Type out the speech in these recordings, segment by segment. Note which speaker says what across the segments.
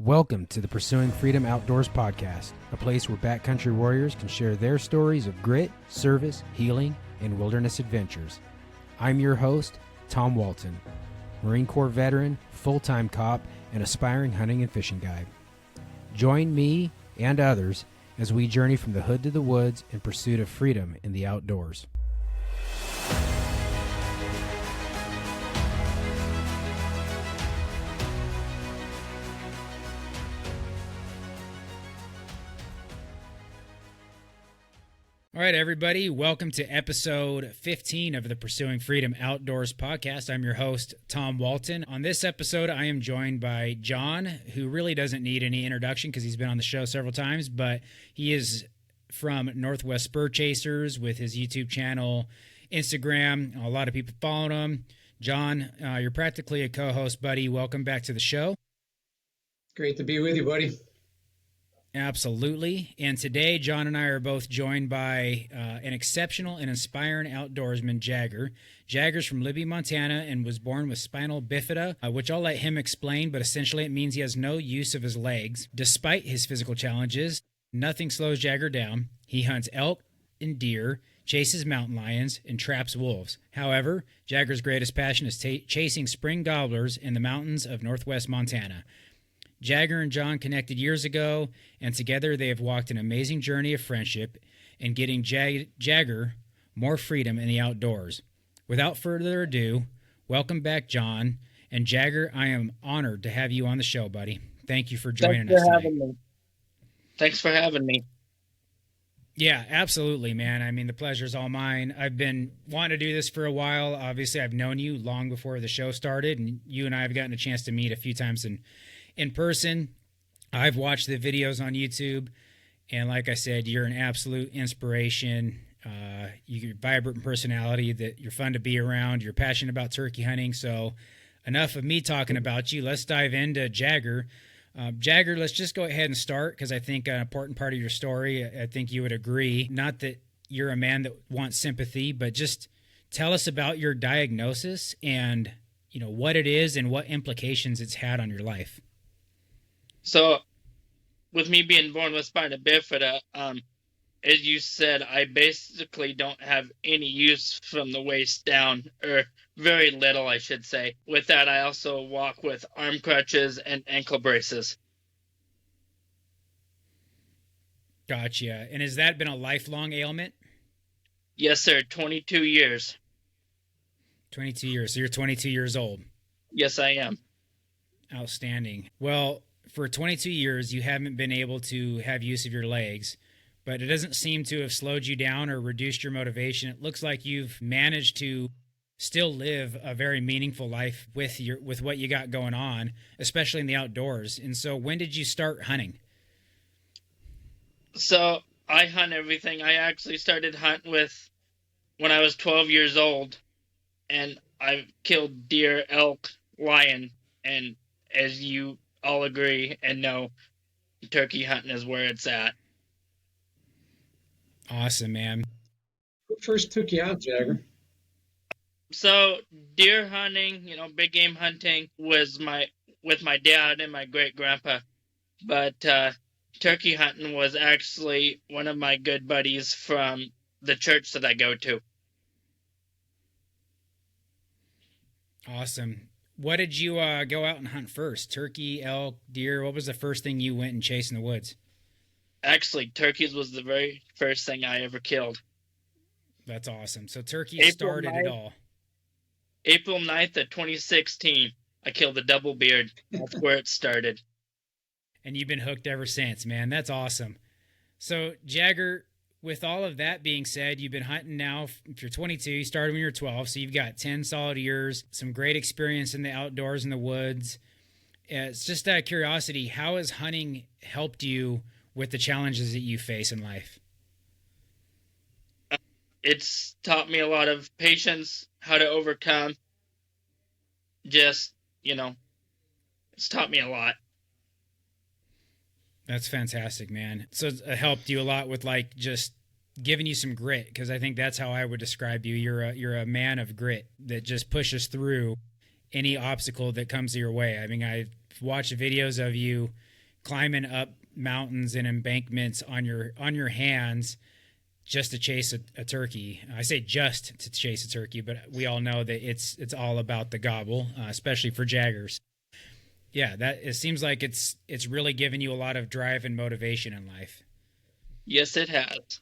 Speaker 1: Welcome to the Pursuing Freedom Outdoors podcast, a place where backcountry warriors can share their stories of grit, service, healing, and wilderness adventures. I'm your host, Tom Walton, Marine Corps veteran, full-time cop, and aspiring hunting and fishing guide. Join me and others as we journey from the hood to the woods in pursuit of freedom in the outdoors. All right, everybody, welcome to episode 15 of the Pursuing Freedom Outdoors podcast. I'm your host, Tom Walton. On this episode, I am joined by John, who really doesn't need any introduction because he's been on the show several times, but he is from Northwest Spur Chasers with his YouTube channel, Instagram. A lot of people follow him. John, you're practically a co-host, buddy. Welcome back to the show.
Speaker 2: Great to be with you, buddy.
Speaker 1: Absolutely. And today, John and I are both joined by an exceptional and inspiring outdoorsman, Jagger. Jagger's from Libby, Montana, and was born with spinal bifida, which I'll let him explain, but essentially it means he has no use of his legs. Despite his physical challenges, nothing slows Jagger down. He hunts elk and deer, chases mountain lions, and traps wolves. However, Jagger's greatest passion is chasing spring gobblers in the mountains of Northwest Montana. Jagger and John connected years ago, and together they have walked an amazing journey of friendship and getting Jagger more freedom in the outdoors. Without further ado, welcome back, John. And Jagger, I am honored to have you on the show, buddy. Thank you for joining us today.
Speaker 3: Thanks for having me.
Speaker 1: Yeah, absolutely, man. I mean, the pleasure's all mine. I've been wanting to do this for a while. Obviously, I've known you long before the show started, and you and I have gotten a chance to meet a few times in person. I've watched the videos on YouTube, and like I said, you're an absolute inspiration. You're vibrant personality, that you're fun to be around. You're passionate about turkey hunting. So enough of me talking about you. Let's dive into Jagger. Jagger, let's just go ahead and start, because I think an important part of your story, I think you would agree, not that you're a man that wants sympathy, but just tell us about your diagnosis and, you know, what it is and what implications it's had on your life.
Speaker 3: So, with me being born with spina bifida, as you said, I basically don't have any use from the waist down, or very little, I should say. With that, I also walk with arm crutches and ankle braces.
Speaker 1: Gotcha. And has that been a lifelong ailment?
Speaker 3: Yes, sir. 22 years.
Speaker 1: 22 years. So you're 22 years old.
Speaker 3: Yes, I am.
Speaker 1: Outstanding. Well, for 22 years, you haven't been able to have use of your legs, but it doesn't seem to have slowed you down or reduced your motivation. It looks like you've managed to still live a very meaningful life with what you got going on, especially in the outdoors. And so when did you start hunting?
Speaker 3: So I hunt everything. I actually started hunting when I was 12 years old, and I've killed deer, elk, lion, and as you all agree and know, turkey hunting is where it's at.
Speaker 1: Awesome, man.
Speaker 2: Who first took you out, Jagger?
Speaker 3: So deer hunting, big game hunting was with my dad and my great grandpa, but turkey hunting was actually one of my good buddies from the church that I go to.
Speaker 1: Awesome. What did you go out and hunt first? Turkey, elk, deer? What was the first thing you went and chased in the woods?
Speaker 3: Actually, turkeys was the very first thing I ever killed.
Speaker 1: That's awesome. So turkey started it all.
Speaker 3: April 9th of 2016, I killed a double beard. That's where it started.
Speaker 1: And you've been hooked ever since, man. That's awesome. So, Jagger, with all of that being said, you've been hunting now. If you're 22, you started when you were 12, so you've got 10 solid years, some great experience in the outdoors, in the woods. It's just out of curiosity, how has hunting helped you with the challenges that you face in life?
Speaker 3: It's taught me a lot of patience, how to overcome. Just, it's taught me a lot.
Speaker 1: That's fantastic, man. So it helped you a lot with just giving you some grit, because I think that's how I would describe you. You're a man of grit that just pushes through any obstacle that comes your way. I mean, I've watched videos of you climbing up mountains and embankments on your hands just to chase a turkey. I say just to chase a turkey, but we all know that it's all about the gobble, especially for Jaggers. Yeah, that it seems like it's really given you a lot of drive and motivation in life.
Speaker 3: Yes, it has.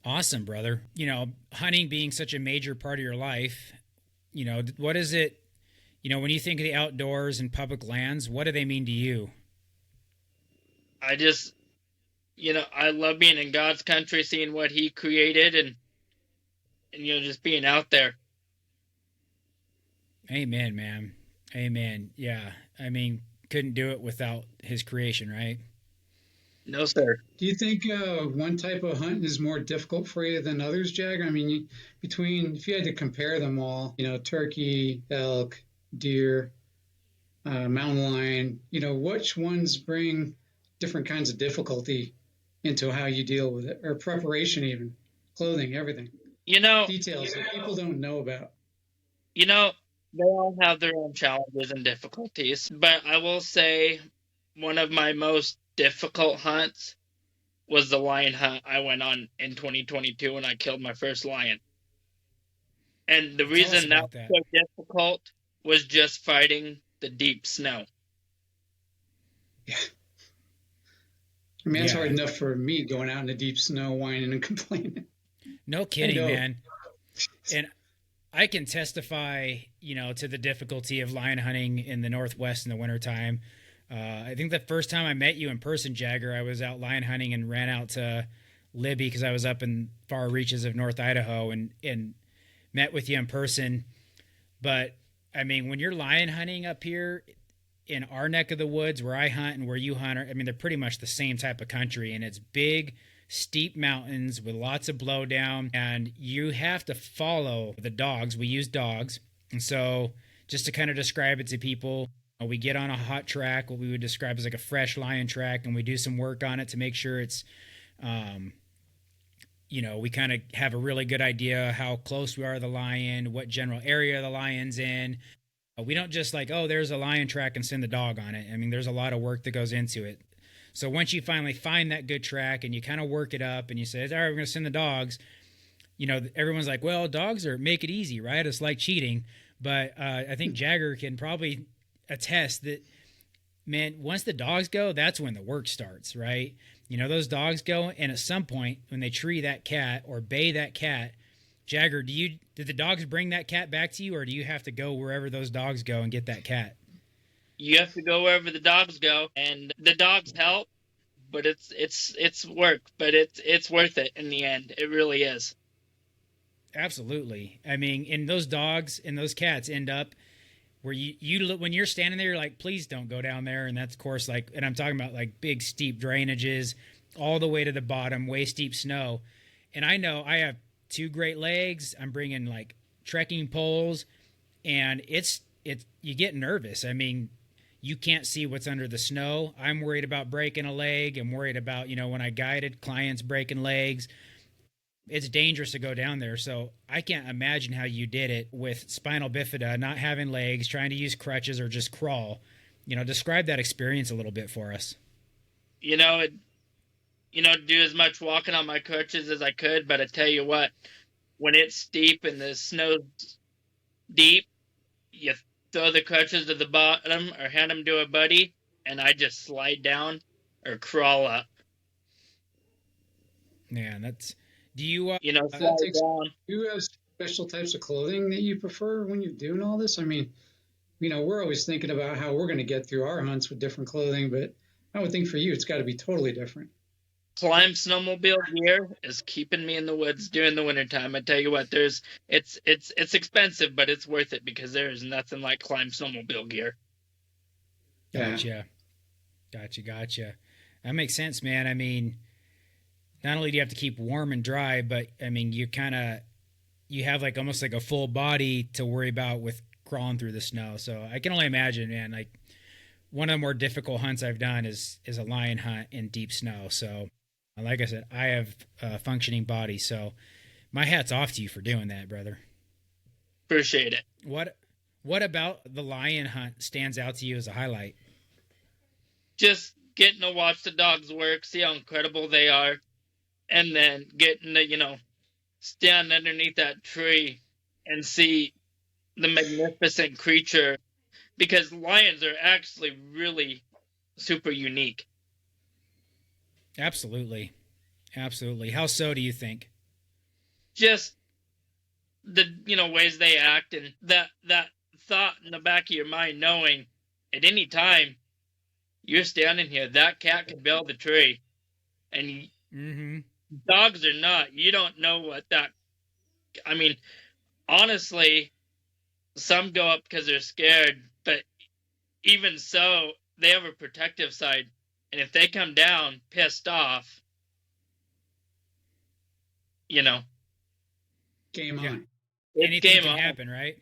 Speaker 1: Awesome, brother. Hunting being such a major part of your life, what is it, when you think of the outdoors and public lands, what do they mean to you?
Speaker 3: I just, I love being in God's country, seeing what He created, and just being out there.
Speaker 1: Amen, man. Amen. Yeah. I mean, couldn't do it without His creation, right?
Speaker 3: No, sir.
Speaker 2: Do you think one type of hunt is more difficult for you than others, Jagger? I mean, if you had to compare them all, turkey, elk, deer, mountain lion, which ones bring different kinds of difficulty into how you deal with it, or preparation even, clothing, everything? Details that people don't know about.
Speaker 3: They all have their own challenges and difficulties, but I will say one of my most difficult hunts was the lion hunt I went on in 2022 when I killed my first lion. And the reason that was so difficult was just fighting the deep snow.
Speaker 2: Yeah. I mean, it's hard enough for me going out in the deep snow, whining and complaining.
Speaker 1: No kidding, man. And I can testify, to the difficulty of lion hunting in the Northwest in the wintertime. I think the first time I met you in person, Jagger, I was out lion hunting and ran out to Libby because I was up in far reaches of North Idaho and met with you in person. But, I mean, when you're lion hunting up here in our neck of the woods where I hunt and where you hunt, they're pretty much the same type of country, and it's big, steep mountains with lots of blowdown, and you have to follow the dogs. We use dogs. And so just to kind of describe it to people, we get on a hot track, what we would describe as like a fresh lion track, and we do some work on it to make sure it's, we kind of have a really good idea how close we are to the lion, what general area the lion's in. We don't just there's a lion track and send the dog on it. I mean, there's a lot of work that goes into it. So once you finally find that good track and you kind of work it up and you say, all right, we're going to send the dogs, everyone's like, well, dogs make it easy, right? It's like cheating. But I think Jagger can probably attest that, man, once the dogs go, that's when the work starts, right? Those dogs go, and at some point when they tree that cat or bay that cat, Jagger, did the dogs bring that cat back to you, or do you have to go wherever those dogs go and get that cat?
Speaker 3: You have to go wherever the dogs go, and the dogs help, but it's work, but it's worth it in the end. It really is.
Speaker 1: Absolutely. I mean, and those dogs and those cats end up where you when you're standing there, you're like, please don't go down there. And that's, of course, and I'm talking about big steep drainages all the way to the bottom, way steep snow. And I know I have 2 great legs. I'm bringing trekking poles, and you get nervous. I mean, you can't see what's under the snow. I'm worried about breaking a leg. I'm worried about, when I guided clients breaking legs. It's dangerous to go down there. So I can't imagine how you did it with spinal bifida, not having legs, trying to use crutches or just crawl. Describe that experience a little bit for us.
Speaker 3: Do as much walking on my crutches as I could, but I tell you what, when it's steep and the snow's deep, you throw the crutches to the bottom or hand them to a buddy, and I just slide down or crawl up.
Speaker 1: Man, do you,
Speaker 3: slide down.
Speaker 2: Do you have special types of clothing that you prefer when you're doing all this? I mean, we're always thinking about how we're going to get through our hunts with different clothing, but I would think for you, it's got to be totally different.
Speaker 3: Climb snowmobile gear is keeping me in the woods during the wintertime. I tell you what, it's expensive, but it's worth it because there is nothing like climb snowmobile gear.
Speaker 1: Gotcha. That makes sense, man. I mean, not only do you have to keep warm and dry, but I mean, you have almost a full body to worry about with crawling through the snow. So I can only imagine, man, one of the more difficult hunts I've done is a lion hunt in deep snow. So like I said, I have a functioning body. So my hat's off to you for doing that, brother.
Speaker 3: Appreciate it.
Speaker 1: What about the lion hunt stands out to you as a highlight?
Speaker 3: just getting to watch the dogs work, see how incredible they are, and then getting to, stand underneath that tree and see the magnificent creature, because lions are actually really super unique.
Speaker 1: Absolutely. Absolutely. How so do you think?
Speaker 3: Just the ways they act, and that thought in the back of your mind, knowing at any time you're standing here, that cat could build the tree, and dogs are not. You don't know what that. I mean, honestly, some go up because they're scared, but even so, they have a protective side, and if they come down pissed off,
Speaker 2: game
Speaker 1: yeah.
Speaker 2: on.
Speaker 1: Anything can happen, right?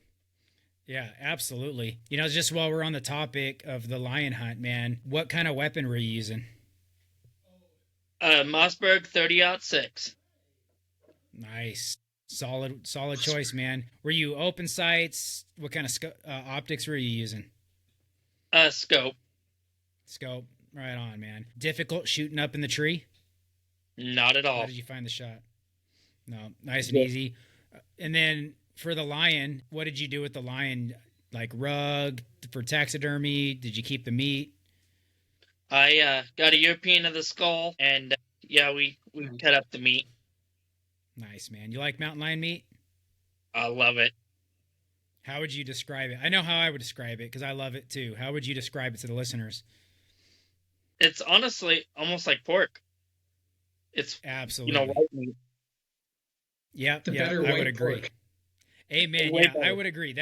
Speaker 1: Yeah, absolutely. Just while we're on the topic of the lion hunt, man, what kind of weapon were you using?
Speaker 3: Mossberg 30-06.
Speaker 1: Nice. Solid choice, man. Were you open sights? What kind of optics were you using?
Speaker 3: Scope.
Speaker 1: Scope. Right on, man. Difficult shooting up in the tree?
Speaker 3: Not at all.
Speaker 1: How did you find the shot? No, nice and easy. And then for the lion, what did you do with the lion? Like rug for taxidermy? Did you keep the meat?
Speaker 3: I got a European of the skull, and we cut up the meat.
Speaker 1: Nice, man. You like mountain lion meat?
Speaker 3: I love it.
Speaker 1: How would you describe it? I know how I would describe it because I love it too. How would you describe it to the listeners?
Speaker 3: It's honestly almost like pork. It's
Speaker 1: absolutely
Speaker 3: white meat.
Speaker 1: Yeah, I would agree. Pork. Amen. Yeah, I would agree.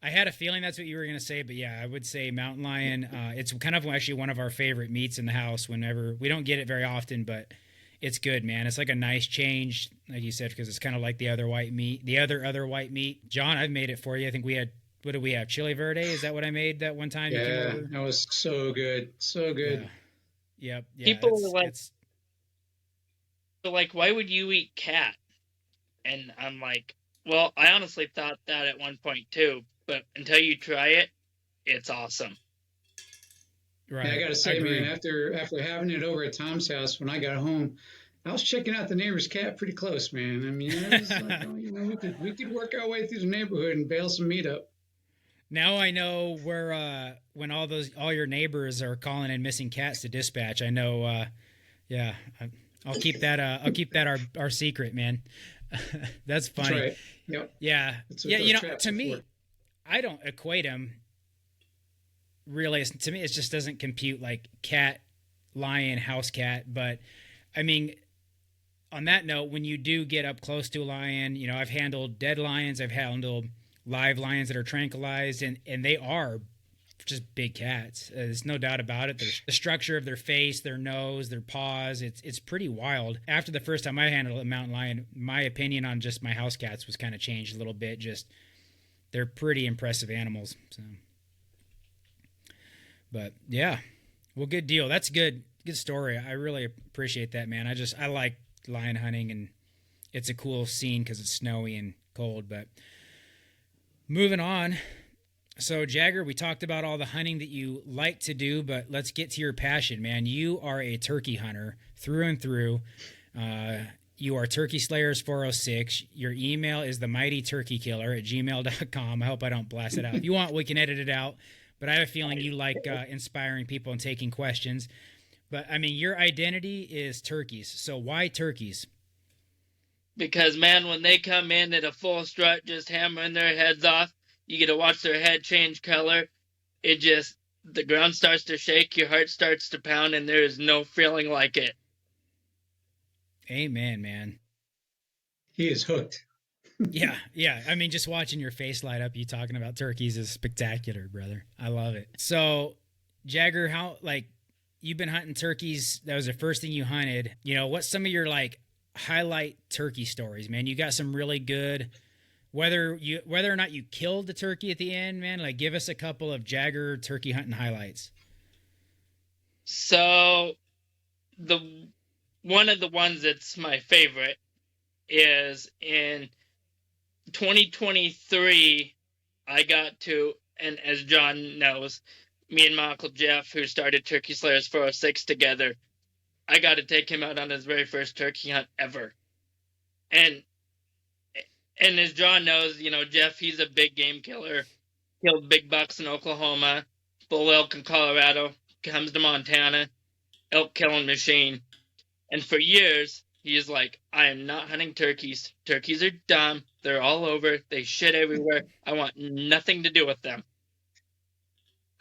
Speaker 1: I had a feeling that's what you were going to say, but yeah, I would say mountain lion. It's kind of actually one of our favorite meats in the house. Whenever we don't get it very often, but it's good, man. It's like a nice change, like you said, because it's kind of like the other white meat, the other white meat. John, I've made it for you. I think we had, what did we have? Chili verde? Is that what I made that one time?
Speaker 2: Yeah, that was so good. So good.
Speaker 1: Yeah.
Speaker 3: People are like, why would you eat cat? And I'm like, well, I honestly thought that at one point too, but until you try it, it's awesome.
Speaker 2: Right. Yeah, I got to say, man, after having it over at Tom's house, when I got home, I was checking out the neighbor's cat pretty close, man. I mean, it was like, we could work our way through the neighborhood and bail some meat up.
Speaker 1: Now I know where when all your neighbors are calling in missing cats to dispatch. I know. I'll keep that our secret, man. That's funny.
Speaker 2: That's right. Yep.
Speaker 1: Yeah. To me, I don't equate them. Really, to me, it just doesn't compute like cat, lion, house cat. But I mean, on that note, when you do get up close to a lion, I've handled dead lions, I've handled live lions that are tranquilized, and they are just big cats. There's no doubt about it. The structure of their face, their nose, their paws, it's pretty wild. After the first time I handled a mountain lion, my opinion on just my house cats was kind of changed a little bit. Just they're pretty impressive animals. So. But yeah, well, good deal. That's good story. I really appreciate that, man. I like lion hunting, and it's a cool scene because it's snowy and cold. But moving on. So Jagger, we talked about all the hunting that you like to do, but let's get to your passion, man. You are a turkey hunter through and through. You are Turkey Slayers 406. Your email is themightyturkeykiller@gmail.com. I hope I don't blast it out. If you want, we can edit it out. But I have a feeling you like inspiring people and taking questions. But, I mean, your identity is turkeys. So why turkeys?
Speaker 3: Because, man, when they come in at a full strut, just hammering their heads off, you get to watch their head change color. The ground starts to shake, your heart starts to pound, and there is no feeling like it.
Speaker 1: Amen, man.
Speaker 2: He is hooked.
Speaker 1: Yeah. I mean, just watching your face light up, you talking about turkeys is spectacular, brother. I love it. So, Jagger, you've been hunting turkeys. That was the first thing you hunted. What's some of your highlight turkey stories, man? You got some really good. Whether or not you killed the turkey at the end, man. Give us a couple of Jagger turkey hunting highlights.
Speaker 3: So, one of the ones that's my favorite is in 2023, I got to, and as John knows, me and my Uncle Jeff, who started Turkey Slayers 406 together, I got to take him out on his very first turkey hunt ever. And as John knows, Jeff, he's a big game killer. Killed big bucks in Oklahoma, bull elk in Colorado, comes to Montana, elk killing machine. And for years, he is like, I am not hunting turkeys. Turkeys are dumb. They're all over. They shit everywhere. I want nothing to do with them.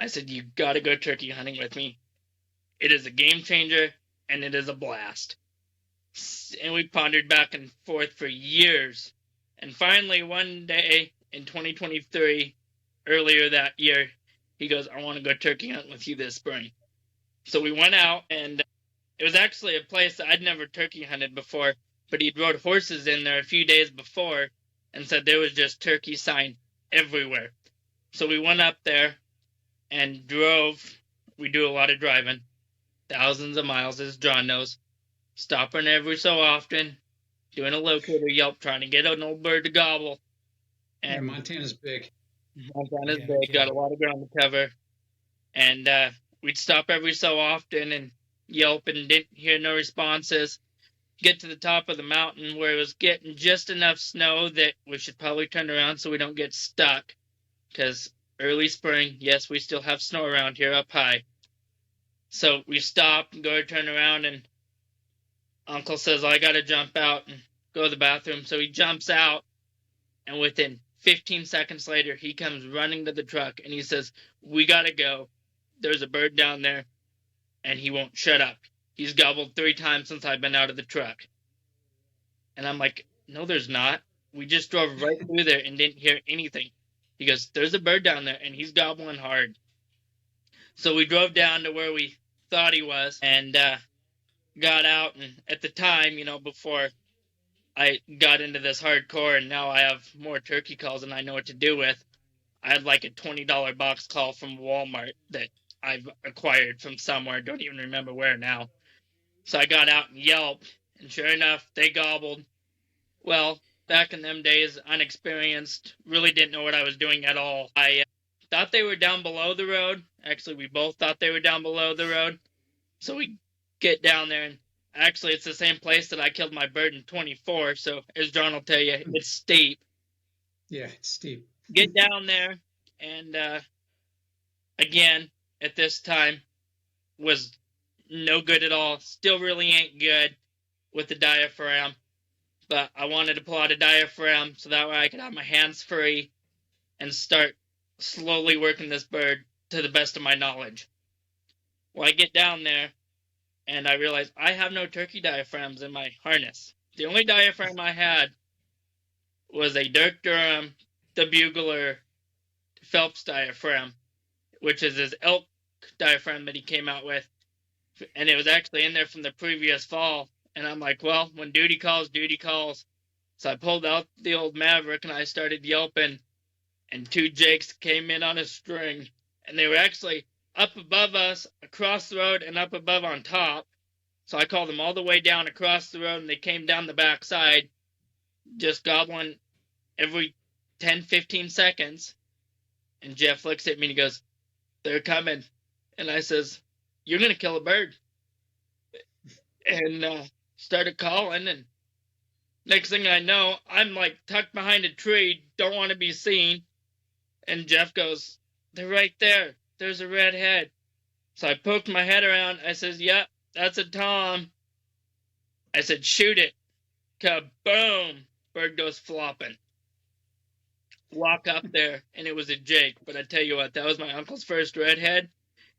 Speaker 3: I said, you got to go turkey hunting with me. It is a game changer, and it is a blast. And we pondered back and forth for years. And finally, one day in 2023, earlier that year, he goes, I want to go turkey hunt with you this spring. So we went out, and it was actually a place that I'd never turkey hunted before, but he'd rode horses in there a few days before and said there was just turkey sign everywhere. So we went up there and drove. We do a lot of driving, thousands of miles, as John knows, stopping every so often, doing a locator yelp, trying to get an old bird to gobble. And
Speaker 2: Montana's big.
Speaker 3: Montana's big, got a lot of ground to cover. And we'd stop every so often and yelp and didn't hear no responses. Get to the top of the mountain where it was getting just enough snow that we should probably turn around so we don't get stuck. Because early spring, yes, we still have snow around here up high. So we stop and go to turn around, and Uncle says, I got to jump out and go to the bathroom. So he jumps out, and within 15 seconds later, he comes running to the truck, and he says, we got to go. There's a bird down there, and he won't shut up. He's gobbled 3 times since I've been out of the truck. And I'm like, no, there's not. We just drove right through there and didn't hear anything. He goes, there's a bird down there, and he's gobbling hard. So we drove down to where we thought he was and got out. And at the time, before I got into this hardcore and now I have more turkey calls than I know what to do with, I had like a $20 box call from Walmart that I've acquired from somewhere. Don't even remember where now. So I got out and yelped, and sure enough, they gobbled. Well, back in them days, unexperienced, really didn't know what I was doing at all. I thought they were down below the road. Actually, we both thought they were down below the road. So we get down there, and actually, it's the same place that I killed my bird in 24. So as John will tell you, it's steep.
Speaker 2: Yeah, it's steep.
Speaker 3: Get down there, and again, at this time, was no good at all. Still really ain't good with the diaphragm. But I wanted to pull out a diaphragm so that way I could have my hands free and start slowly working this bird to the best of my knowledge. Well, I get down there, and I realize I have no turkey diaphragms in my harness. The only diaphragm I had was a Dirk Durham, the Bugler Phelps diaphragm, which is his elk diaphragm that he came out with. And it was actually in there from the previous fall. And I'm like, well, when duty calls, duty calls. So I pulled out the old Maverick and I started yelping. And 2 jakes came in on a string. And they were actually up above us, across the road, and up above on top. So I called them all the way down across the road, and they came down the backside, just gobbling every 10, 15 seconds. And Jeff looks at me and he goes, they're coming. And I says, you're going to kill a bird. And started calling, and next thing I know, I'm like tucked behind a tree, don't want to be seen. And Jeff goes, they're right there. There's a red head. So I poked my head around. I says, yep, that's a Tom. I said, shoot it. Kaboom. Bird goes flopping. Walk up there, and it was a Jake. But I tell you what, that was my uncle's first redhead,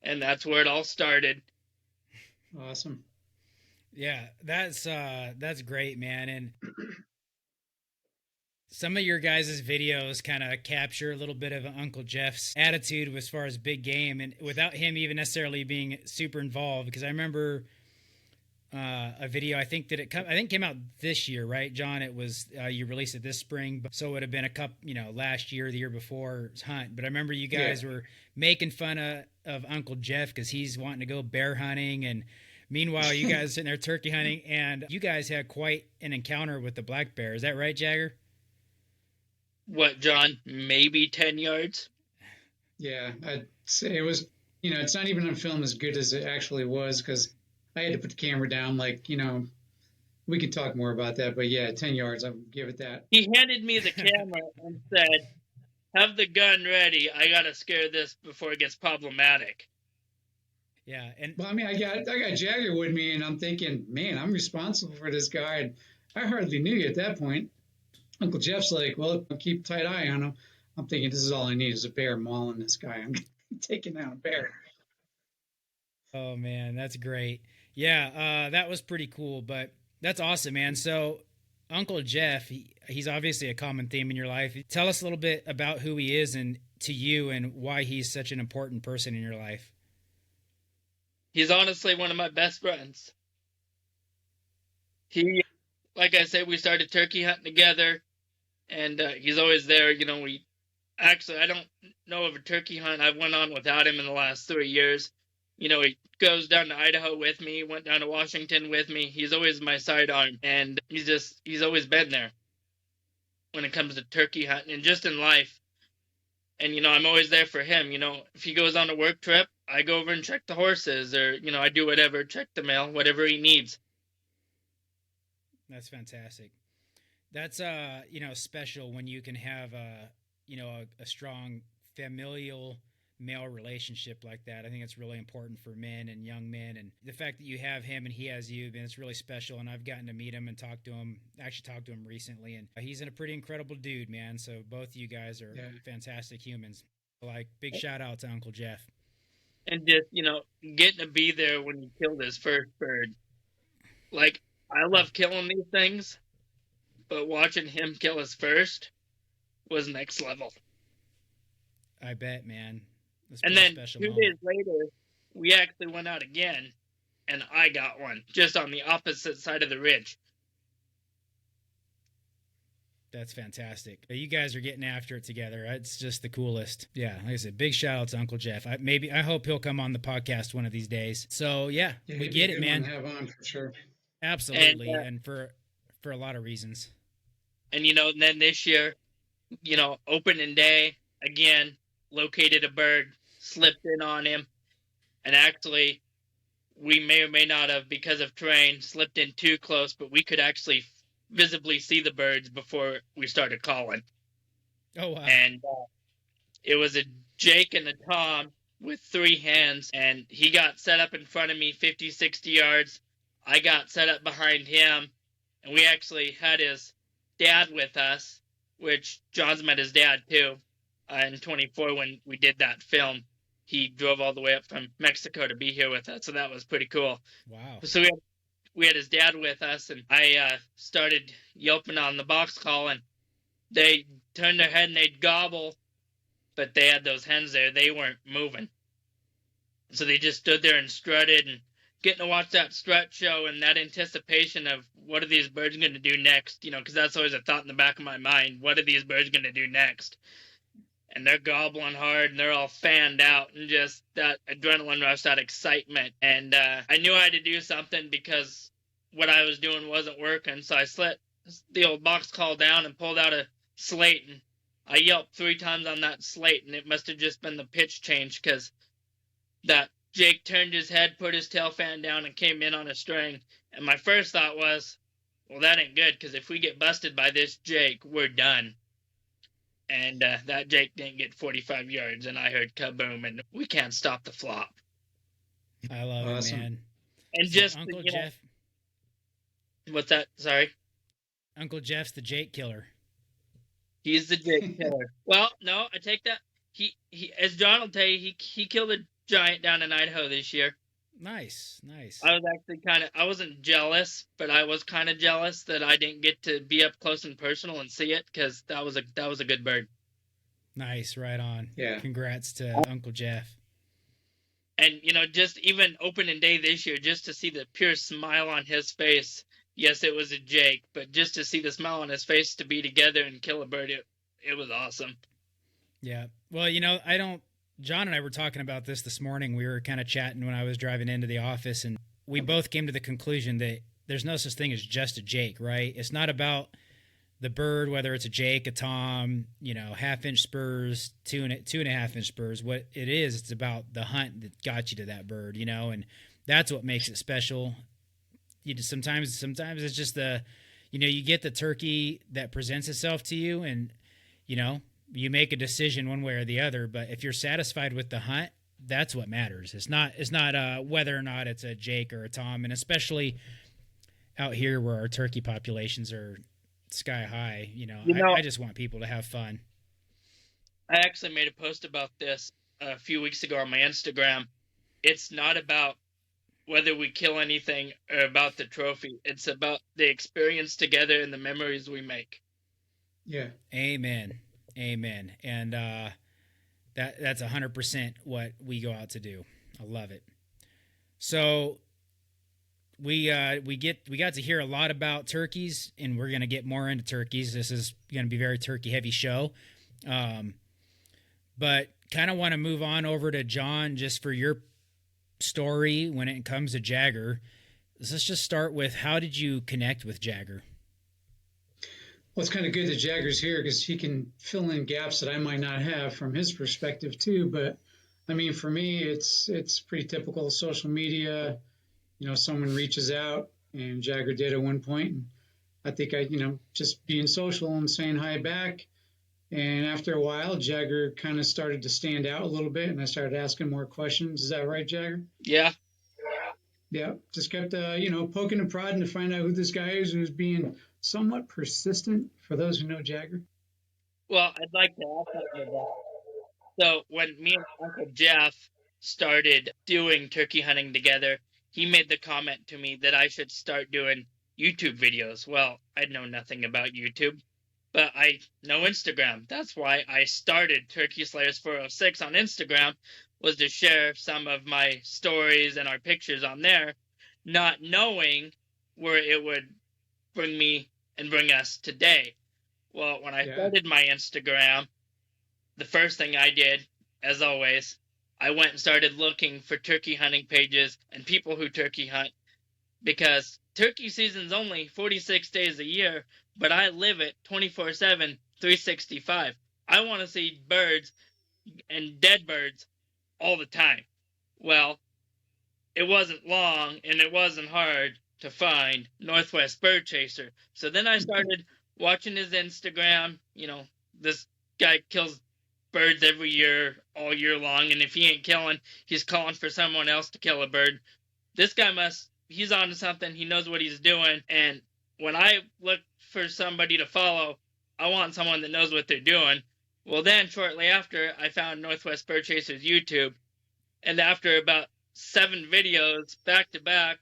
Speaker 3: and that's where it all started.
Speaker 2: Awesome.
Speaker 1: Yeah, that's great, man. And some of your guys' videos kind of capture a little bit of Uncle Jeff's attitude as far as big game, and without him even necessarily being super involved. Because I remember a video, I think came out this year, right, John? It was you released it this spring, so it would have been a couple, last year, the year before hunt. But I remember you guys were making fun of Uncle Jeff because he's wanting to go bear hunting, and meanwhile you guys sitting there turkey hunting, and you guys had quite an encounter with the black bear. Is that right, Jagger?
Speaker 3: What, John? Maybe 10 yards?
Speaker 2: Yeah, I'd say it was it's not even on film as good as it actually was because I had to put the camera down. Like, we can talk more about that, but yeah, 10 yards, I would give it that.
Speaker 3: He handed me the camera and said, "Have the gun ready. I gotta scare this before it gets problematic."
Speaker 1: Yeah, and
Speaker 2: Well, I mean, I got Jagger with me, and I'm thinking, man, I'm responsible for this guy. And I hardly knew you at that point. Uncle Jeff's like, well, keep a tight eye on him. I'm thinking, this is all I need is a bear mauling this guy. I'm taking down a bear.
Speaker 1: oh man, that's great. Yeah, that was pretty cool, but that's awesome, man. So Uncle Jeff, he's obviously a common theme in your life. Tell us a little bit about who he is and to you and why he's such an important person in your life.
Speaker 3: He's honestly one of my best friends. He, like I said, we started turkey hunting together, and he's always there. I don't know of a turkey hunt I've went on without him in the last 3 years. He goes down to Idaho with me, went down to Washington with me. He's always my sidearm, and he's always been there when it comes to turkey hunting and just in life. And, I'm always there for him. If he goes on a work trip, I go over and check the horses or, I do whatever, check the mail, whatever he needs.
Speaker 1: That's fantastic. That's special when you can have a strong familial male relationship like that. I think it's really important for men and young men, and the fact that you have him and he has you, man, it's really special. And I've gotten to meet him and talk to him. Actually, talked to him recently, and he's a pretty incredible dude, man. So both of you guys are fantastic humans. Like, big shout out to Uncle Jeff.
Speaker 3: And just getting to be there when he killed his first bird. Like, I love killing these things, but watching him kill his first was next level.
Speaker 1: I bet, man.
Speaker 3: And then 2 days later, we actually went out again, and I got one just on the opposite side of the ridge.
Speaker 1: That's fantastic. You guys are getting after it together. It's just the coolest. Yeah, like I said, big shout out to Uncle Jeff. I hope he'll come on the podcast one of these days. So yeah we get it, man.
Speaker 2: Have on for sure.
Speaker 1: Absolutely, and for a lot of reasons.
Speaker 3: And then this year, opening day again, located a bird, slipped in on him, and actually, we may or may not have, because of terrain, slipped in too close, but we could actually visibly see the birds before we started calling.
Speaker 1: Oh, wow.
Speaker 3: And it was a Jake and a Tom with 3 hands, and he got set up in front of me 50, 60 yards. I got set up behind him, and we actually had his dad with us, which John's met his dad too in 24 when we did that film. He drove all the way up from Mexico to be here with us, so that was pretty cool.
Speaker 1: Wow.
Speaker 3: So we had his dad with us, and I started yelping on the box call, and they turned their head and they'd gobble, but they had those hens there. They weren't moving. So they just stood there and strutted, and getting to watch that strut show and that anticipation of what are these birds going to do next, because that's always a thought in the back of my mind. What are these birds going to do next? And they're gobbling hard, and they're all fanned out, and just that adrenaline rush, that excitement. And I knew I had to do something because what I was doing wasn't working. So I slit the old box call down and pulled out a slate, and I yelped 3 times on that slate, and it must have just been the pitch change because that Jake turned his head, put his tail fan down, and came in on a string. And my first thought was, well, that ain't good, because if we get busted by this Jake, we're done. And that Jake didn't get 45 yards, and I heard kaboom, and we can't stop the flop.
Speaker 1: I love it, man.
Speaker 3: And so just
Speaker 1: Uncle Jeff.
Speaker 3: What's that? Sorry.
Speaker 1: Uncle Jeff's the Jake killer.
Speaker 3: He's the Jake killer. Well, no, I take that. He as John will tell you, he killed a giant down in Idaho this year.
Speaker 1: Nice.
Speaker 3: I was actually I wasn't jealous, but I was kind of jealous that I didn't get to be up close and personal and see it, because that was a good bird.
Speaker 1: Nice, right on.
Speaker 2: Yeah.
Speaker 1: Congrats to Uncle Jeff.
Speaker 3: And just even opening day this year, just to see the pure smile on his face. Yes, it was a Jake, but just to see the smile on his face to be together and kill a bird, it was awesome.
Speaker 1: Yeah. Well, John and I were talking about this morning. We were kind of chatting when I was driving into the office, and we both came to the conclusion that there's no such thing as just a Jake, right? It's not about the bird, whether it's a Jake, a Tom, you know, 1/2-inch spurs, 2.5-inch spurs, what it is, it's about the hunt that got you to that bird, you know, and that's what makes it special. You just sometimes it's just you get the turkey that presents itself to you, and, you know, you make a decision one way or the other, but if you're satisfied with the hunt, that's what matters. It's not whether or not it's a Jake or a Tom, and especially out here where our turkey populations are sky high, I just want people to have fun.
Speaker 3: I actually made a post about this a few weeks ago on my Instagram. It's not about whether we kill anything or about the trophy. It's about the experience together and the memories we make.
Speaker 2: Yeah.
Speaker 1: Amen. And that's 100% what we go out to do. I love it. So we got to hear a lot about turkeys, and we're going to get more into turkeys. This is going to be a very turkey heavy show. But kind of want to move on over to John, just for your story when it comes to Jagger. Let's just start with, how did you connect with Jagger?
Speaker 2: Well, it's kind of good that Jagger's here because he can fill in gaps that I might not have from his perspective too. But I mean, for me, it's pretty typical social media. Someone reaches out, and Jagger did at one point, and I think just being social and saying hi back. And after a while, Jagger kind of started to stand out a little bit, and I started asking more questions. Is that right, Jagger?
Speaker 3: Yeah.
Speaker 2: Yeah. Just kept, poking and prodding to find out who this guy is, who's being somewhat persistent, for those who know Jagger.
Speaker 3: Well, I'd like to ask you about that. So when me and Uncle Jeff started doing turkey hunting together, he made the comment to me that I should start doing YouTube videos. Well, I know nothing about YouTube, but I know Instagram. That's why I started Turkey Slayers 406 on Instagram, was to share some of my stories and our pictures on there, not knowing where it would bring me and bring us today. Well, when I started my Instagram, the first thing I did, as always, I went and started looking for turkey hunting pages and people who turkey hunt, because turkey season's only 46 days a year, but I live it 24/7, 365. I want to see birds and dead birds all the time. Well, it wasn't long and it wasn't hard to find Northwest Spur Chaser. So then I started watching his Instagram. This guy kills birds every year, all year long, and if he ain't killing, he's calling for someone else to kill a bird. This guy he's onto something. He knows what he's doing. And when I look for somebody to follow, I want someone that knows what they're doing. Well, then shortly after, I found Northwest Spur Chasers YouTube. And after about 7 videos back to back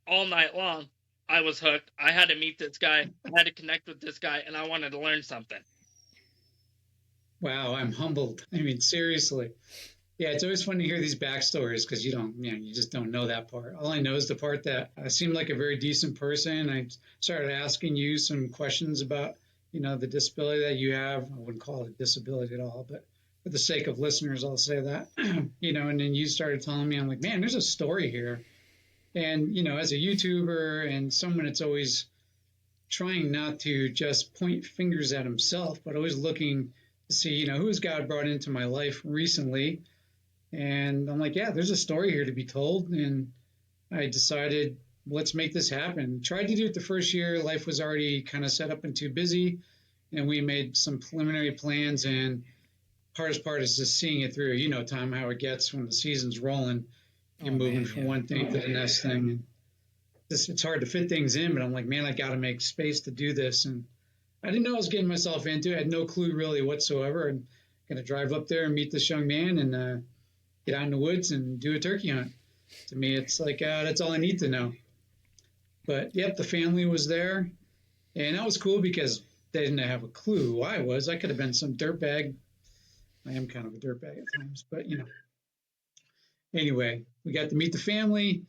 Speaker 3: all night long, I was hooked. I had to meet this guy. I had to connect with this guy, and I wanted to learn something.
Speaker 2: Wow, I'm humbled. I mean, seriously. Yeah, it's always fun to hear these backstories because you just don't know that part. All I know is the part that I seemed like a very decent person. I started asking you some questions about, the disability that you have. I wouldn't call it disability at all, but for the sake of listeners, I'll say that, and then you started telling me, I'm like, man, there's a story here. And, as a YouTuber and someone that's always trying not to just point fingers at himself, but always looking to see, who has God brought into my life recently. And I'm like, yeah, there's a story here to be told. And I decided, let's make this happen. Tried to do it the first year. Life was already kind of set up and too busy. And we made some preliminary plans. And hardest part is just seeing it through. Tom, how it gets when the season's rolling. You're moving from one thing to the next thing. And it's hard to fit things in. But I'm like, man, I got to make space to do this. And I didn't know I was getting myself into. I had no clue really whatsoever. I'm going to drive up there and meet this young man and get out in the woods and do a turkey hunt. To me, it's like, that's all I need to know. But, yep, the family was there. And that was cool because they didn't have a clue who I was. I could have been some dirtbag. I am kind of a dirtbag at times, but, Anyway, we got to meet the family,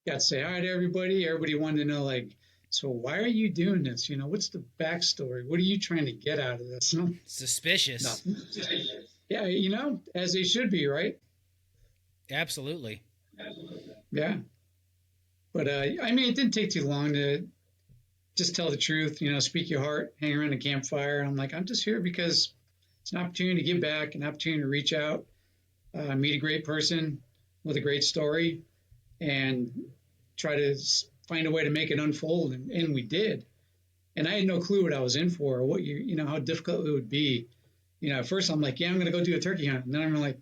Speaker 2: got to say hi to everybody. Everybody wanted to know, like, so why are you doing this? What's the backstory? What are you trying to get out of this?
Speaker 1: Suspicious.
Speaker 2: Nothing. Yeah, as they should be, right?
Speaker 1: Absolutely.
Speaker 2: Yeah. But, it didn't take too long to just tell the truth, you know, speak your heart, hang around a campfire. And I'm like, I'm just here because it's an opportunity to give back, an opportunity to reach out, meet a great person with a great story, and try to find a way to make it unfold. And we did. And I had no clue what I was in for, or what you know, how difficult it would be. You know, at first I'm like, yeah, I'm going to go do a turkey hunt. And then I'm like,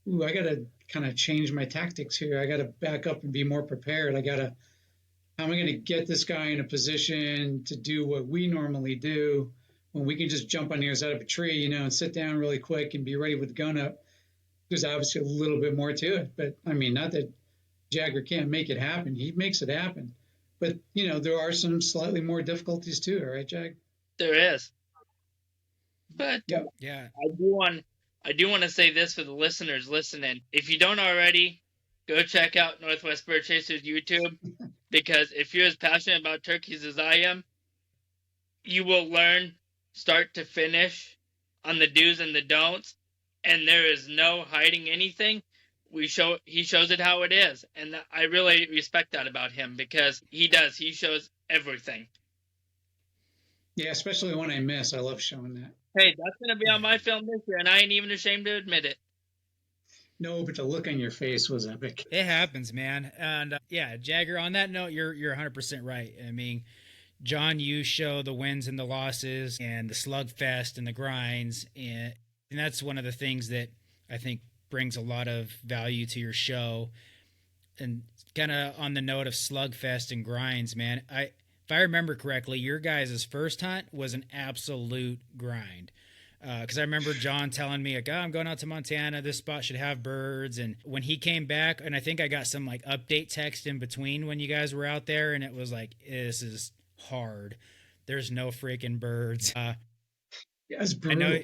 Speaker 2: ooh, I got to kind of change my tactics here. I got to back up and be more prepared. How am I going to get this guy in a position to do what we normally do when we can just jump on the other side of a tree, you know, and sit down really quick and be ready with the gun up? There's obviously a little bit more to it, but I mean, not that Jagger can't make it happen. He makes it happen. But, you know, there are some slightly more difficulties too, right, Jag?
Speaker 3: There is. But
Speaker 2: Yeah.
Speaker 1: Yeah.
Speaker 3: I do want to say this for the listeners listening. If you don't already, go check out Northwest Spur Chasers YouTube, because if you're as passionate about turkeys as I am, you will learn start to finish on the do's and the don'ts, and there is no hiding anything. He shows it how it is, and I really respect that about him, because he shows everything.
Speaker 2: Yeah, especially when I miss. I love showing that.
Speaker 3: Hey, that's going to be on my film this year, and I ain't even ashamed to admit it.
Speaker 2: No, but the look on your face was epic.
Speaker 1: It happens, man. And yeah, Jagger, on that note, you're 100% right. I mean, John, you show the wins and the losses and the slugfest and the grinds, and that's one of the things that I think brings a lot of value to your show. And kind of on the note of slugfest and grinds, man, if I remember correctly, your guys' first hunt was an absolute grind. Because I remember John telling me, like, oh, I'm going out to Montana. This spot should have birds. And when he came back, and I think I got some like update text in between when you guys were out there, and it was like, this is hard. There's no freaking birds.
Speaker 2: Yeah, it's brutal.
Speaker 1: I know.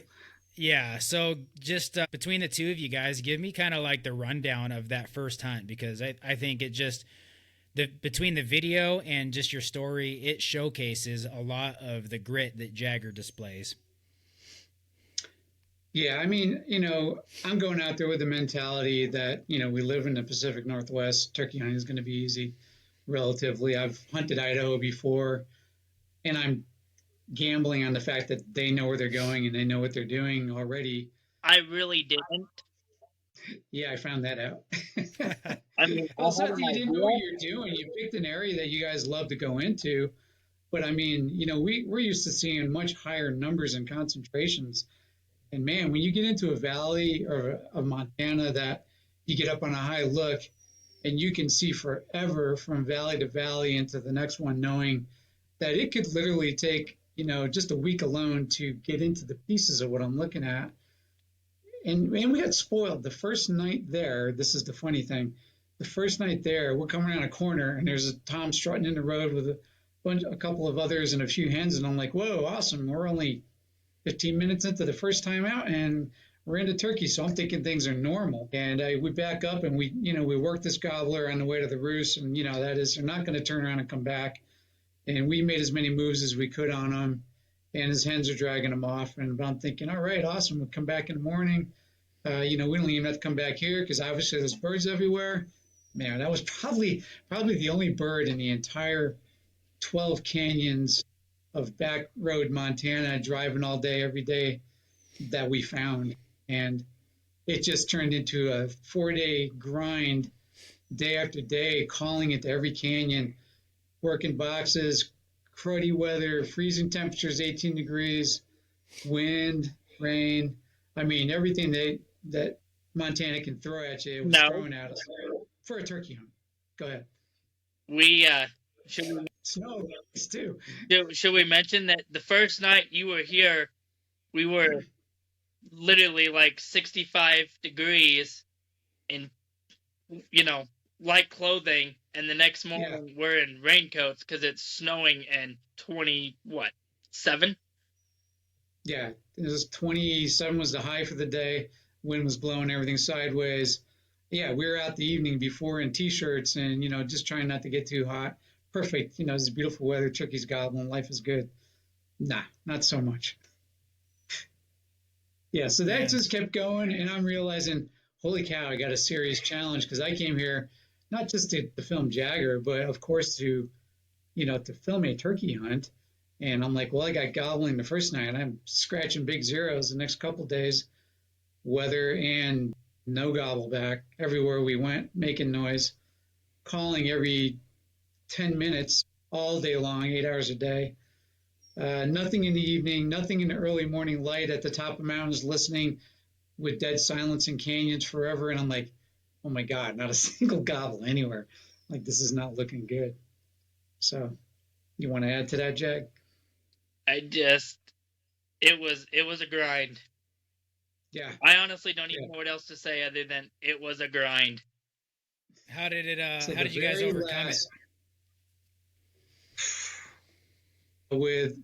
Speaker 1: Yeah. So just between the two of you guys, give me kind of like the rundown of that first hunt, because I think it just, between the video and just your story, it showcases a lot of the grit that Jagger displays.
Speaker 2: Yeah, I mean, you know, I'm going out there with the mentality that, you know, we live in the Pacific Northwest. Turkey hunting is going to be easy, relatively. I've hunted Idaho before, and I'm gambling on the fact that they know where they're going and they know what they're doing already.
Speaker 3: I really didn't.
Speaker 2: Yeah, I found that out.
Speaker 3: I mean,
Speaker 2: Also, you didn't know what you're doing. You picked an area that you guys love to go into. But I mean, you know, we're used to seeing much higher numbers and concentrations. And man, when you get into a valley of Montana that you get up on a high look and you can see forever from valley to valley into the next one, knowing that it could literally take, you know, just a week alone to get into the pieces of what I'm looking at. And we got spoiled the first night there. This is the funny thing. The first night there, we're coming around a corner and there's a Tom strutting in the road with a couple of others and a few hens. And I'm like, whoa, awesome. We're only 15 minutes into the first time out and we're into turkey. So I'm thinking things are normal. And we back up and we work this gobbler on the way to the roost. And, you know, that is, they're not going to turn around and come back. And we made as many moves as we could on them. And his hens are dragging him off. And I'm thinking, all right, awesome. We'll come back in the morning. You know, we don't even have to come back here because obviously there's birds everywhere. Man, that was probably the only bird in the entire 12 canyons of back road Montana, driving all day, every day, that we found. And it just turned into a 4-day grind, day after day, calling it to every canyon, working boxes, cruddy weather, freezing temperatures, 18 degrees, wind, rain. I mean, everything that Montana can throw at you, it was thrown at us for a turkey hunt. Go ahead. Snow too.
Speaker 3: Should we mention that the first night you were here, we were literally like 65 degrees in, you know, light clothing, and the next morning we're in raincoats because it's snowing and 7?
Speaker 2: Yeah, it was 27 was the high for the day. Wind was blowing everything sideways. Yeah, we were out the evening before in t-shirts and, you know, just trying not to get too hot. Perfect. You know, it's beautiful weather. Turkey's gobbling. Life is good. Nah, not so much. Yeah, so that just kept going. And I'm realizing, holy cow, I got a serious challenge because I came here not just to film Jagger, but of course to, to film a turkey hunt. And I'm like, well, I got gobbling the first night. I'm scratching big zeros the next couple of days, weather and no gobble back. Everywhere we went, making noise, calling every 10 minutes all day long, 8 hours a day. Nothing in the evening, nothing in the early morning light at the top of mountains, listening with dead silence in canyons forever. And I'm like, oh my God, not a single gobble anywhere. Like, this is not looking good. So you want to add to that, Jag?
Speaker 3: It was a grind.
Speaker 2: Yeah.
Speaker 3: I honestly don't even know what else to say other than it was a grind.
Speaker 1: How did it?
Speaker 2: So
Speaker 1: how did you guys overcome it?
Speaker 2: With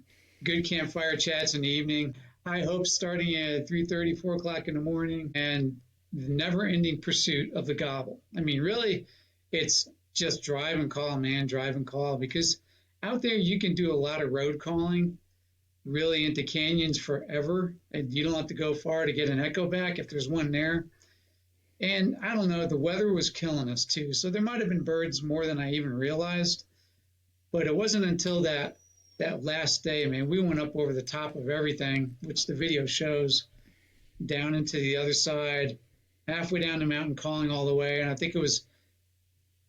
Speaker 2: good campfire chats in the evening, high hopes starting at 3:30, 4 o'clock in the morning, and the never-ending pursuit of the gobble. I mean, really, it's just drive and call, man, drive and call, because out there you can do a lot of road calling, really into canyons forever, and you don't have to go far to get an echo back if there's one there. And I don't know, the weather was killing us too, so there might have been birds more than I even realized, but it wasn't until that last day, man, we went up over the top of everything, which the video shows, down into the other side, halfway down the mountain, calling all the way. And I think it was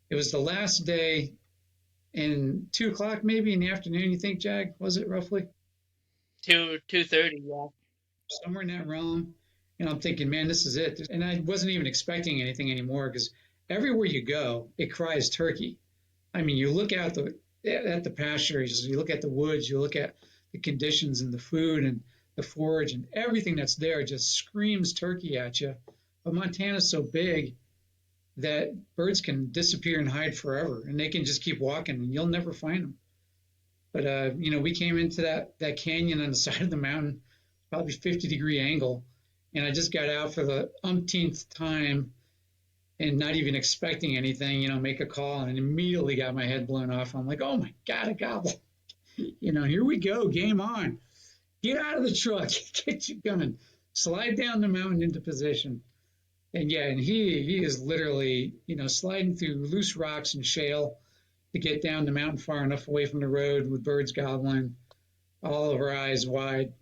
Speaker 2: the last day, and 2 o'clock maybe in the afternoon. You think, Jag? Was it roughly
Speaker 3: 2:30? Yeah,
Speaker 2: somewhere in that realm. And I'm thinking, man, this is it. And I wasn't even expecting anything anymore, because everywhere you go, it cries turkey. I mean, you look out at the pastures, you look at the woods, you look at the conditions and the food and the forage, and everything that's there just screams turkey at you. But Montana's so big that birds can disappear and hide forever, and they can just keep walking and you'll never find them. But we came into that canyon on the side of the mountain, probably 50-degree angle, and I just got out for the umpteenth time and not even expecting anything, make a call, and immediately got my head blown off. I'm like, oh my God, a gobble. Here we go, game on. Get out of the truck, get your gun, slide down the mountain into position. And yeah, and he is literally, sliding through loose rocks and shale to get down the mountain far enough away from the road with birds gobbling, all of our eyes wide.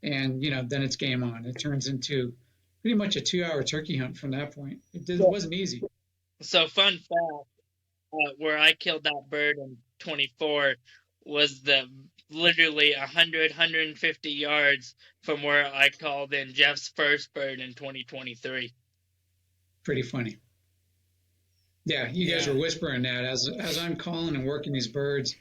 Speaker 2: And, then it's game on. It turns into pretty much a 2-hour turkey hunt from that point. It wasn't easy.
Speaker 3: So fun fact, where I killed that bird in 24 was literally 150 yards from where I called in Jeff's first bird in 2023.
Speaker 2: Pretty funny. Yeah, you guys were whispering that as I'm calling and working these birds,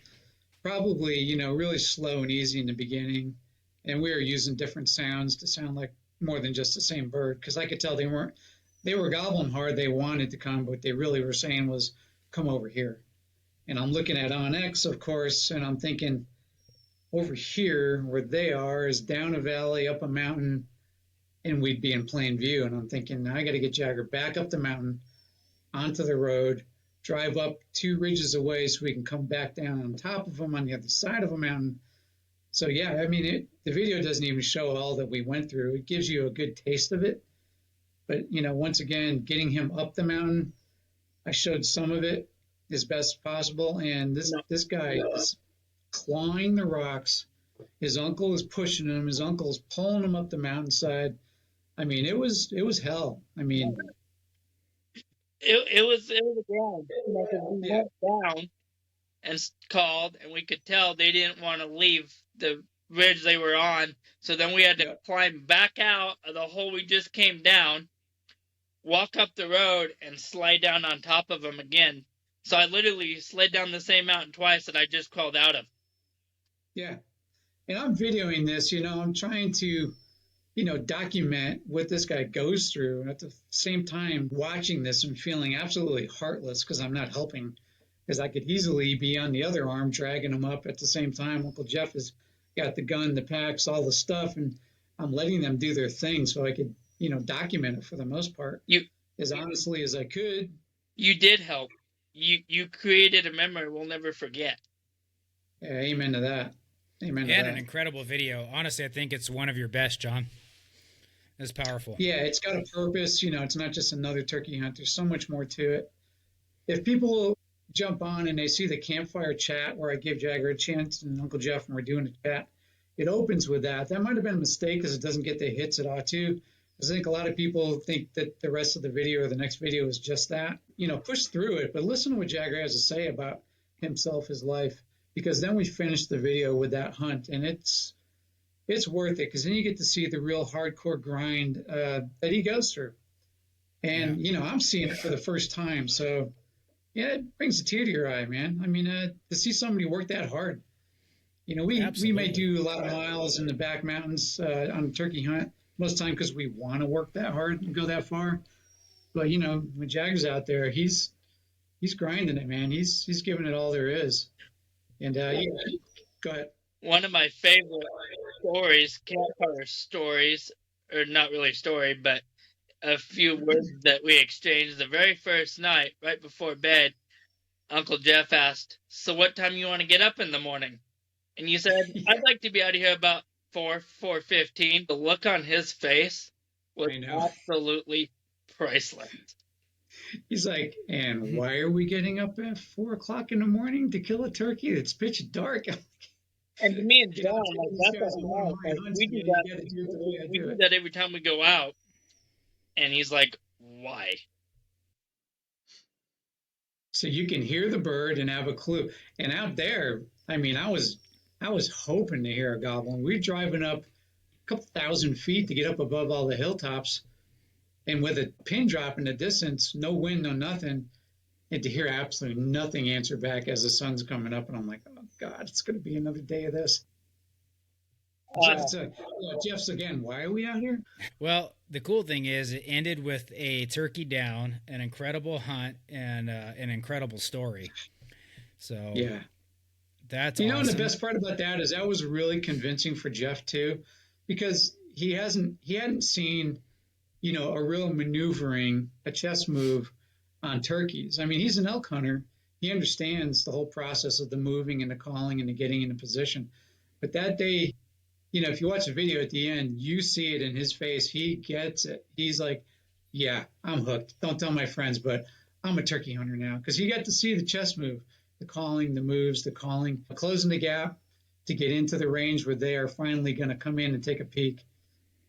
Speaker 2: probably, really slow and easy in the beginning. And we were using different sounds to sound like more than just the same bird, because I could tell they were gobbling hard. They wanted to come, but what they really were saying was, come over here. And I'm looking at OnX, of course, and I'm thinking, over here where they are is down a valley, up a mountain, and we'd be in plain view. And I'm thinking, now I got to get Jagger back up the mountain, onto the road, drive up 2 ridges away so we can come back down on top of them on the other side of a mountain. So yeah, I mean, the video doesn't even show all that we went through. It gives you a good taste of it. But, once again, getting him up the mountain, I showed some of it as best possible. And this guy is clawing the rocks. His uncle is pushing him. His uncle is pulling him up the mountainside. I mean, it was hell. I mean,
Speaker 3: it was a grind. We went down and called, and we could tell they didn't want to leave the ridge they were on. So then we had to climb back out of the hole we just came down, walk up the road, and slide down on top of them again. So I literally slid down the same mountain twice that I just crawled out of.
Speaker 2: Yeah. And I'm videoing this, I'm trying to, document what this guy goes through. And at the same time, watching this and feeling absolutely heartless because I'm not helping, because I could easily be on the other arm dragging him up at the same time. Uncle Jeff has got the gun, the packs, all the stuff, and I'm letting them do their thing so I could, document it for the most part as honestly as I could.
Speaker 3: You did help. You created a memory we'll never forget.
Speaker 2: Yeah, amen to that. Amen to that.
Speaker 1: And an incredible video. Honestly, I think it's one of your best, John. It's powerful.
Speaker 2: Yeah, it's got a purpose. It's not just another turkey hunt. There's so much more to it. If people jump on and they see the campfire chat where I give Jagger a chance and Uncle Jeff and we're doing a chat, it opens with that. That might have been a mistake because it doesn't get the hits it ought to. Because I think a lot of people think that the rest of the video or the next video is just that. Push through it, but listen to what Jagger has to say about himself, his life, because then we finish the video with that hunt, and it's worth it because then you get to see the real hardcore grind that he goes through. And, I'm seeing it for the first time. So, yeah, it brings a tear to your eye, man. I mean, to see somebody work that hard. We may do a lot of miles in the back mountains on a turkey hunt most of the time because we want to work that hard and go that far. But, when Jagger's out there, he's grinding it, man. He's giving it all there is. And, go ahead.
Speaker 3: One of my favorite stories, campfire stories, or not really a story, but a few words that we exchanged the very first night, right before bed. Uncle Jeff asked, "So what time you want to get up in the morning?" And you said, "I'd like to be out of here about 4:15. The look on his face was absolutely priceless.
Speaker 2: He's like, "And why are we getting up at 4:00 in the morning to kill a turkey? It's pitch dark."
Speaker 3: And to me and John, like, that's what we do that. We do that every time we go out. And he's like, "Why?"
Speaker 2: So you can hear the bird and have a clue. And out there, I mean, I was hoping to hear a goblin. We're driving up a couple thousand feet to get up above all the hilltops, and with a pin drop in the distance, no wind, no nothing, and to hear absolutely nothing answer back as the sun's coming up, and I'm like, oh God, it's going to be another day of this. Jeff's again, why are we out here?
Speaker 1: Well, the cool thing is it ended with a turkey down, an incredible hunt, and an incredible story. So
Speaker 2: yeah,
Speaker 1: that's
Speaker 2: awesome.
Speaker 1: And
Speaker 2: the best part about that is that was really convincing for Jeff too, because he hadn't seen, a real maneuvering, a chess move on turkeys. I mean, he's an elk hunter. He understands the whole process of the moving and the calling and the getting into position. But that day, if you watch the video at the end, you see it in his face. He gets it. He's like, yeah, I'm hooked. Don't tell my friends, but I'm a turkey hunter now. Because he got to see the chess move, the calling, the moves, the calling, closing the gap to get into the range where they are finally going to come in and take a peek.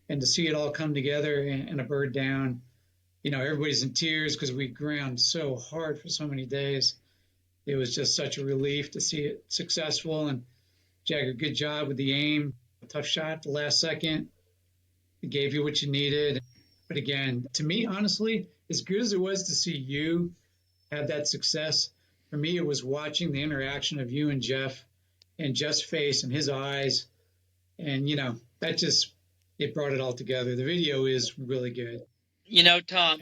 Speaker 2: And to see it all come together and a bird down, everybody's in tears because we ground so hard for so many days. It was just such a relief to see it successful. And Jagger, good job with the aim. A tough shot at the last second. It gave you what you needed. But again, to me, honestly, as good as it was to see you have that success, for me, it was watching the interaction of you and Jeff and Jeff's face and his eyes. And, that just, it brought it all together. The video is really good.
Speaker 3: Tom,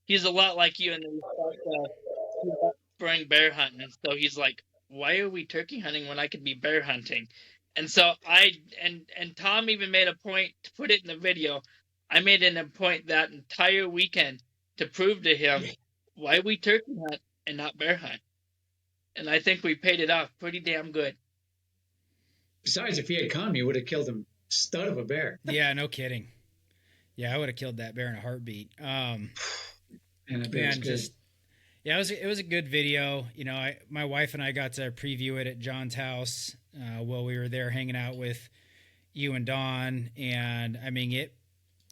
Speaker 3: he's a lot like you in the respect of spring bear hunting. And so he's like, why are we turkey hunting when I could be bear hunting? And so and Tom even made a point to put it in the video. I made it a point that entire weekend to prove to him why we turkey hunt and not bear hunt. And I think we paid it off pretty damn good.
Speaker 2: Besides, if he had come, he would have killed him stud of a bear.
Speaker 1: Yeah, no kidding. Yeah, I would have killed that bear in a heartbeat.
Speaker 2: And it
Speaker 1: was a good video. My wife and I got to preview it at John's house while we were there hanging out with you and Dawn. And I mean, it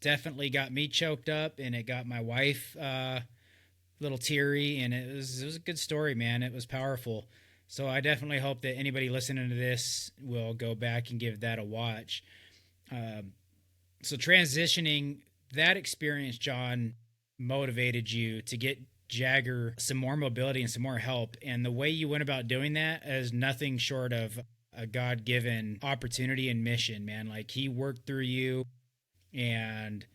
Speaker 1: definitely got me choked up, and it got my wife a little teary. And it was a good story, man. It was powerful. So I definitely hope that anybody listening to this will go back and give that a watch. So transitioning that experience, John, motivated you to get Jagger some more mobility and some more help. And the way you went about doing that is nothing short of a God-given opportunity and mission, man. Like, he worked through you and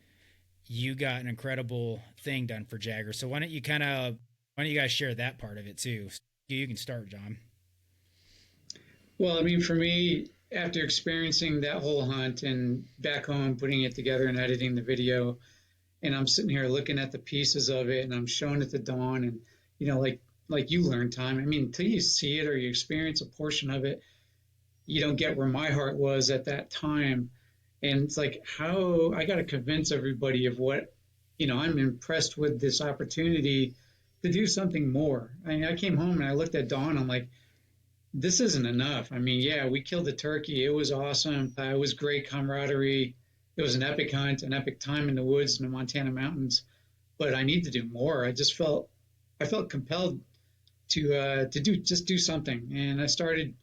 Speaker 1: you got an incredible thing done for Jagger. So why don't you guys share that part of it too? You can start, John.
Speaker 2: Well, I mean, for me, after experiencing that whole hunt and back home, putting it together and editing the video, and I'm sitting here looking at the pieces of it, and I'm showing it to Dawn, and like you learned, Tom. I mean, until you see it or you experience a portion of it, you don't get where my heart was at that time. And it's like, how I got to convince everybody of what, I'm impressed with this opportunity to do something more. I mean, I came home and I looked at Dawn. I'm like, this isn't enough. I mean, yeah, we killed the turkey. It was awesome. It was great camaraderie. It was an epic hunt, an epic time in the woods in the Montana mountains. But I need to do more. I felt compelled to do something, and I started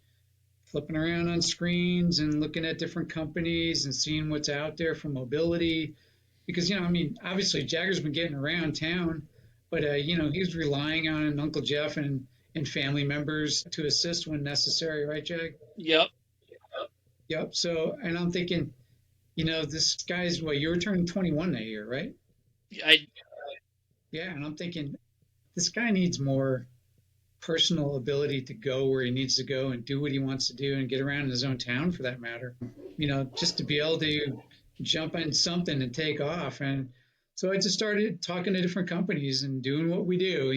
Speaker 2: flipping around on screens and looking at different companies and seeing what's out there for mobility. Because I mean, obviously Jagger's been getting around town, but he was relying on Uncle Jeff and family members to assist when necessary, right, Jag?
Speaker 3: Yep.
Speaker 2: Yep. So, and I'm thinking, this guy's you were turning 21 that year, right?
Speaker 3: I
Speaker 2: Yeah, and I'm thinking this guy needs more personal ability to go where he needs to go and do what he wants to do and get around in his own town for that matter. Just to be able to jump on something and take off. And so I just started talking to different companies and doing what we do,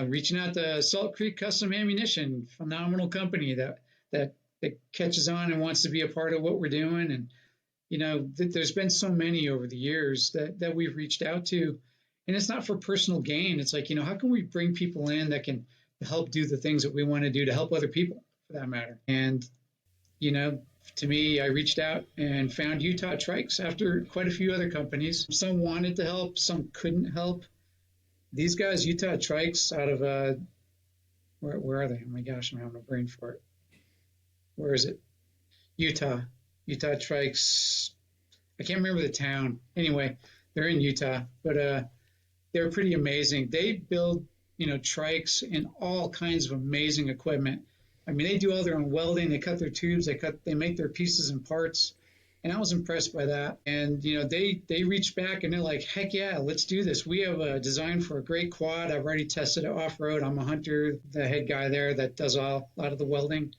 Speaker 2: reaching out to Salt Creek Custom Ammunition, phenomenal company that catches on and wants to be a part of what we're doing. And, there's been so many over the years that we've reached out to. And it's not for personal gain. It's like, how can we bring people in that can help do the things that we want to do to help other people, for that matter? And, to me, I reached out and found Utah Trikes after quite a few other companies. Some wanted to help, some couldn't help. These guys, Utah Trikes, out of, where are they? Oh my gosh, I'm having a brain for it. Where is it? Utah Trikes. I can't remember the town. Anyway, they're in Utah, but they're pretty amazing. They build, trikes and all kinds of amazing equipment. I mean, they do all their own welding. They cut their tubes. They make their pieces and parts. And I was impressed by that. And, they reached back and they're like, heck yeah, let's do this. We have a design for a great quad. I've already tested it off-road. I'm a hunter, the head guy there that does a lot of the welding.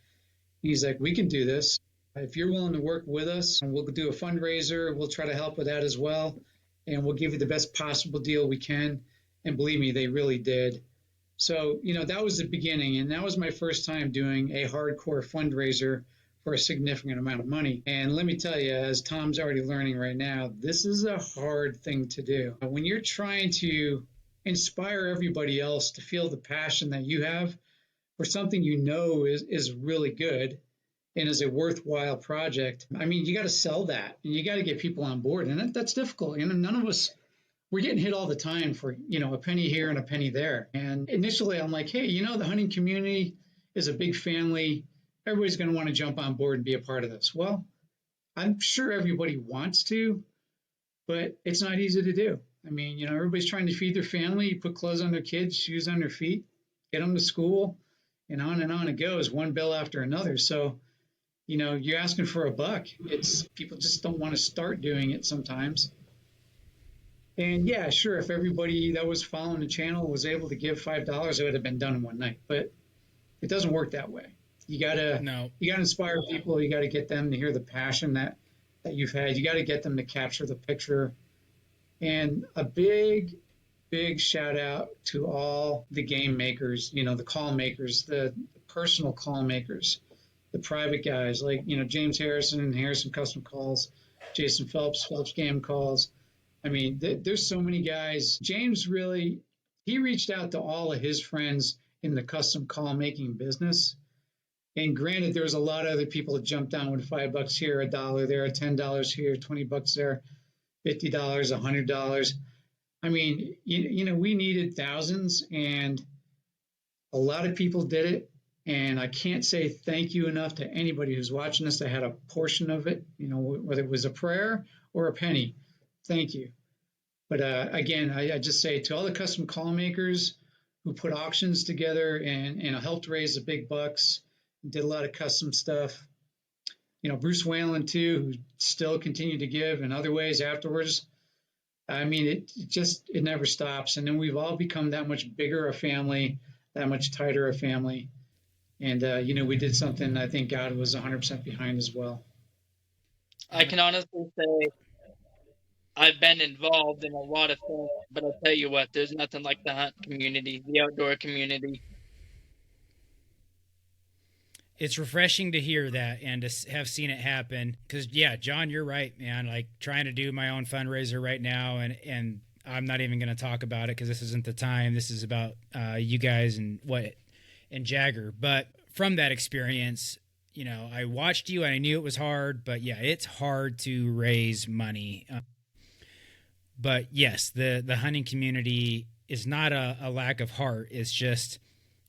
Speaker 2: He's like, we can do this. If you're willing to work with us, and we'll do a fundraiser. We'll try to help with that as well. And we'll give you the best possible deal we can. And believe me, they really did. So, that was the beginning. And that was my first time doing a hardcore fundraiser for a significant amount of money. And let me tell you, as Tom's already learning right now, this is a hard thing to do. When you're trying to inspire everybody else to feel the passion that you have for something is really good and is a worthwhile project, I mean, you got to sell that and you got to get people on board. And that's difficult. None of us, we're getting hit all the time for, a penny here and a penny there. And initially I'm like, hey, the hunting community is a big family. Everybody's going to want to jump on board and be a part of this. Well, I'm sure everybody wants to, but it's not easy to do. I mean, everybody's trying to feed their family, put clothes on their kids, shoes on their feet, get them to school, and on it goes, one bill after another. So, you're asking for a buck. People just don't want to start doing it sometimes. And yeah, sure, if everybody that was following the channel was able to give $5, it would have been done in one night. But it doesn't work that way. You gotta inspire people. You gotta get them to hear the passion that you've had. You gotta get them to capture the picture. And a big shout out to all the game makers, the call makers, the personal call makers, the private guys like, James Harrison Custom Calls, Jason Phelps Game Calls. I mean, there's so many guys. James he reached out to all of his friends in the custom call making business. And granted, there's a lot of other people that jumped down with $5 here, $1 there, $10 here, $20 there, $50, $100. I mean, we needed thousands, and a lot of people did it. And I can't say thank you enough to anybody who's watching this that had a portion of it, whether it was a prayer or a penny. Thank you. But again, I just say to all the custom call makers who put auctions together and helped raise the big bucks, did a lot of custom stuff. Bruce Whalen too, who still continued to give in other ways afterwards. I mean, it never stops. And then we've all become that much bigger a family, that much tighter a family. And, we did something I think God was 100% behind as well.
Speaker 3: I can honestly say I've been involved in a lot of things, but I'll tell you what, there's nothing like the hunt community, the outdoor community.
Speaker 1: It's refreshing to hear that and to have seen it happen. Because, yeah, John, you're right, man. Like, trying to do my own fundraiser right now, and I'm not even going to talk about it because this isn't the time. This is about you guys and Jagger. But from that experience, I watched you and I knew it was hard, but yeah, it's hard to raise money. But yes, the hunting community is not a lack of heart. It's just,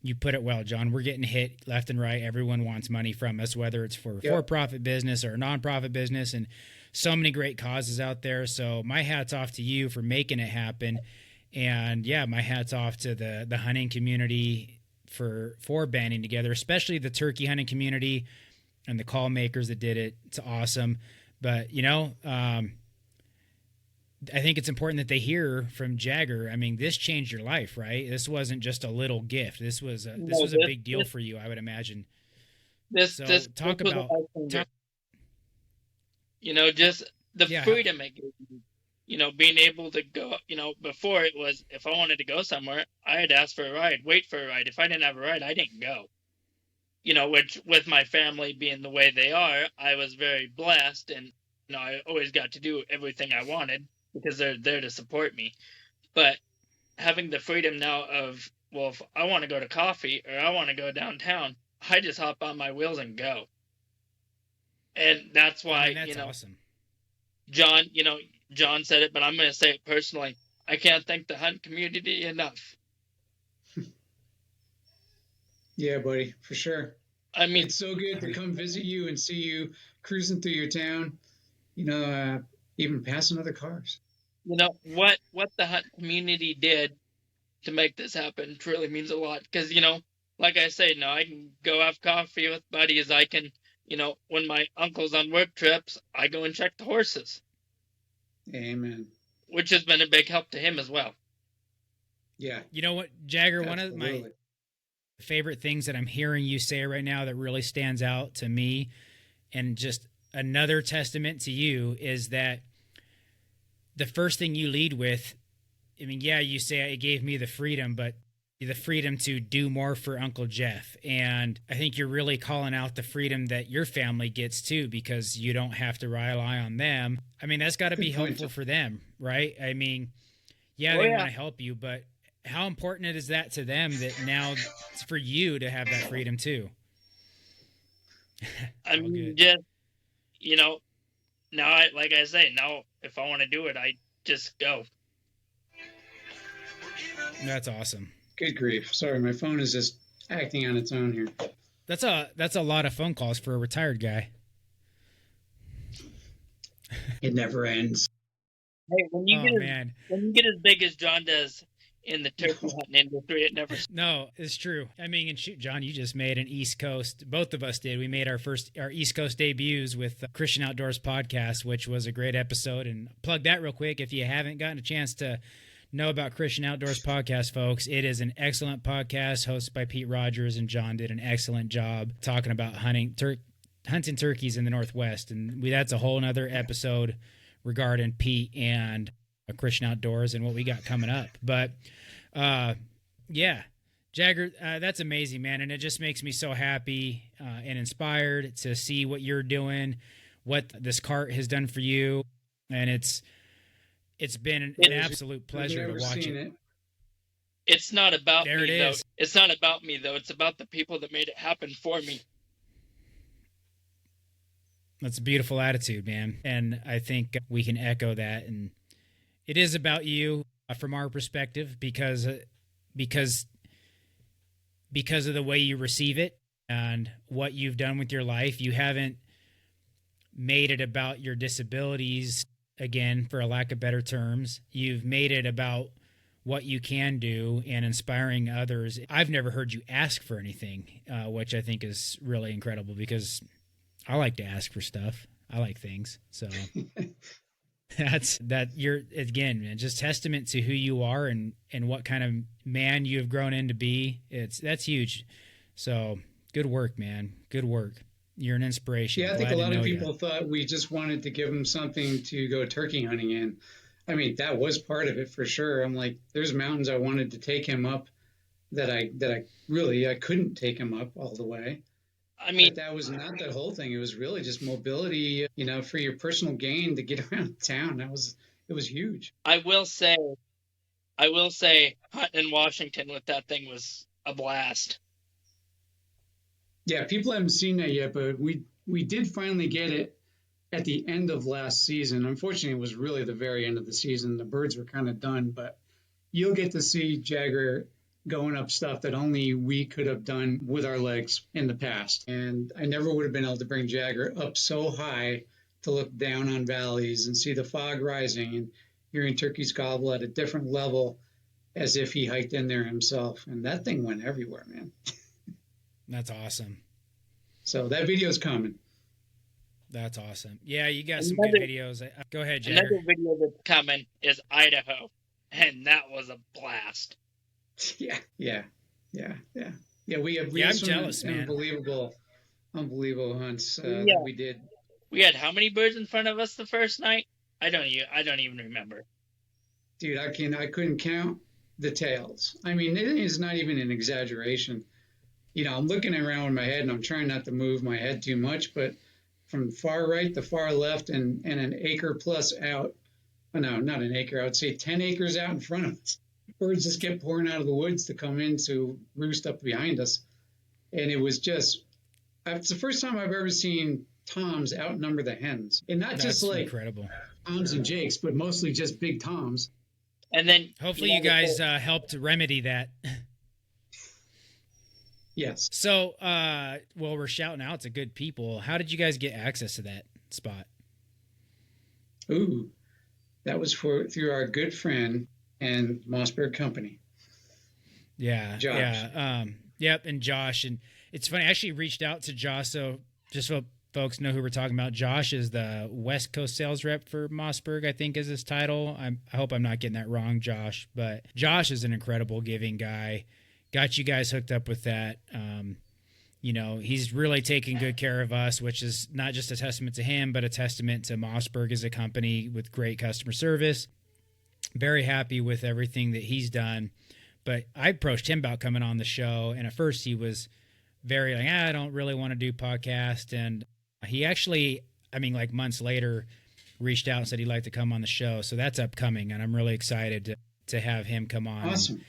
Speaker 1: you put it well, John. We're getting hit left and right. Everyone wants money from us, whether it's for for-profit business or a non-profit business, and so many great causes out there. So my hat's off to you for making it happen. And yeah, my hat's off to the hunting community for banding together, especially the turkey hunting community and the call makers that did it. It's awesome. But, I think it's important that they hear from Jagger. I mean, this changed your life, right? This wasn't just a little gift. This was a big deal for you, I would imagine. Just the
Speaker 3: freedom it gave me. Being able to go, before it was, if I wanted to go somewhere, I had to ask for a ride, wait for a ride. If I didn't have a ride, I didn't go. Which with my family being the way they are, I was very blessed, and I always got to do everything I wanted because they're there to support me. But having the freedom now of, well, if I want to go to coffee or I want to go downtown, I just hop on my wheels and go. And that's why,
Speaker 1: that's awesome.
Speaker 3: John, John said it, but I'm going to say it personally. I can't thank the hunt community enough.
Speaker 2: Yeah, buddy, for sure.
Speaker 3: I mean,
Speaker 2: it's so good to come visit you and see you cruising through your town, even passing other cars.
Speaker 3: What the hunt community did to make this happen truly means a lot. Because, like I say, I can go have coffee with buddies. I can, when my uncle's on work trips, I go and check the horses.
Speaker 2: Amen.
Speaker 3: Which has been a big help to him as well.
Speaker 2: Yeah.
Speaker 1: You know what, Jagger,
Speaker 2: Absolutely.
Speaker 1: One of my favorite things that I'm hearing you say right now that really stands out to me, and just another testament to you, is that the first thing you lead with, I mean, yeah, you say it gave me the freedom, but the freedom to do more for Uncle Jeff. And I think you're really calling out the freedom that your family gets too, because you don't have to rely on them. I mean, that's got to be helpful for them, right? I mean, they want to help you, but how important is that to them that now it's for you to have that freedom too?
Speaker 3: I mean, now like I say, now if I want to do it, I just go.
Speaker 1: That's awesome.
Speaker 2: Good grief. Sorry, my phone is just acting on its own here.
Speaker 1: That's a lot of phone calls for a retired guy.
Speaker 2: It never ends.
Speaker 3: Hey, when you get as big as John does in the turkey hunting industry, it never.
Speaker 1: No, it's true. I mean, and shoot, John, you just made an East Coast. Both of us did. We made our East Coast debuts with Christian Outdoors podcast, which was a great episode. And plug that real quick if you haven't gotten a chance to know about Christian Outdoors podcast, folks. It is an excellent podcast hosted by Pete Rogers, and John did an excellent job talking about hunting turkeys in the Northwest. And that's a whole nother episode regarding Pete and Christian Outdoors and what we got coming up. But Jagger, that's amazing, man. And it just makes me so happy and inspired to see what you're doing, what this cart has done for you. And it's been an absolute pleasure to watch it.
Speaker 3: It's not about
Speaker 1: me,
Speaker 3: though. It's not about me, though. It's about the people that made it happen for me.
Speaker 1: That's a beautiful attitude, man. And I think we can echo that. And it is about you from our perspective because of the way you receive it and what you've done with your life. You haven't made it about your disabilities, again, for a lack of better terms. You've made it about what you can do and inspiring others. I've never heard you ask for anything, which I think is really incredible, because I like to ask for stuff. I like things. So you're, again, man, just testament to who you are and what kind of man you have grown into be. That's huge. So good work, man. Good work. You're an inspiration.
Speaker 2: Yeah, I think a lot of people thought we just wanted to give them something to go turkey hunting in. I mean, that was part of it for sure. I'm like, there's mountains I wanted to take him up that I couldn't take him up all the way.
Speaker 3: I mean,
Speaker 2: but that was not the whole thing. It was really just mobility, for your personal gain to get around town. It was huge.
Speaker 3: I will say, I will say hunting in Washington with that thing was a blast.
Speaker 2: Yeah, people haven't seen that yet, but we did finally get it at the end of last season. Unfortunately, it was really the very end of the season. The birds were kind of done, but you'll get to see Jagger going up stuff that only we could have done with our legs in the past. And I never would have been able to bring Jagger up so high to look down on valleys and see the fog rising and hearing turkeys gobble at a different level as if he hiked in there himself. And that thing went everywhere, man.
Speaker 1: That's awesome.
Speaker 2: So that video's coming.
Speaker 1: That's awesome. Yeah, you got some good videos. Go ahead, Jagger.
Speaker 3: Another video that's coming is Idaho, and that was a blast.
Speaker 2: Yeah. We have
Speaker 1: I'm
Speaker 2: some
Speaker 1: jealous, man.
Speaker 2: unbelievable hunts that we did.
Speaker 3: We had how many birds in front of us the first night? I don't even remember.
Speaker 2: Dude, I couldn't count the tails. I mean, it is not even an exaggeration. I'm looking around with my head and I'm trying not to move my head too much, but from far right to far left and an acre plus out, no, not an acre, I would say 10 acres out in front of us, birds just kept pouring out of the woods to come in to roost up behind us. And it was just, it's the first time I've ever seen toms outnumber the hens. And not just like
Speaker 1: incredible
Speaker 2: toms and jakes, but mostly just big toms.
Speaker 3: And then
Speaker 1: hopefully you guys helped remedy that.
Speaker 2: Yes.
Speaker 1: So, we're shouting out to good people. How did you guys get access to that spot?
Speaker 2: Ooh, that was through our good friend and Mossberg Company.
Speaker 1: Yeah.
Speaker 2: Josh.
Speaker 1: Yeah. Yep. And Josh. And it's funny, I actually reached out to Josh. So just so folks know who we're talking about, Josh is the West Coast sales rep for Mossberg, I think is his title. I hope I'm not getting that wrong, Josh. But Josh is an incredible giving guy. Got you guys hooked up with that. He's really taking good care of us, which is not just a testament to him, but a testament to Mossberg as a company with great customer service. Very happy with everything that he's done. But I approached him about coming on the show, and at first he was very like, I don't really want to do podcast. And he actually, months later, reached out and said he'd like to come on the show. So that's upcoming, and I'm really excited to have him come on.
Speaker 2: Awesome.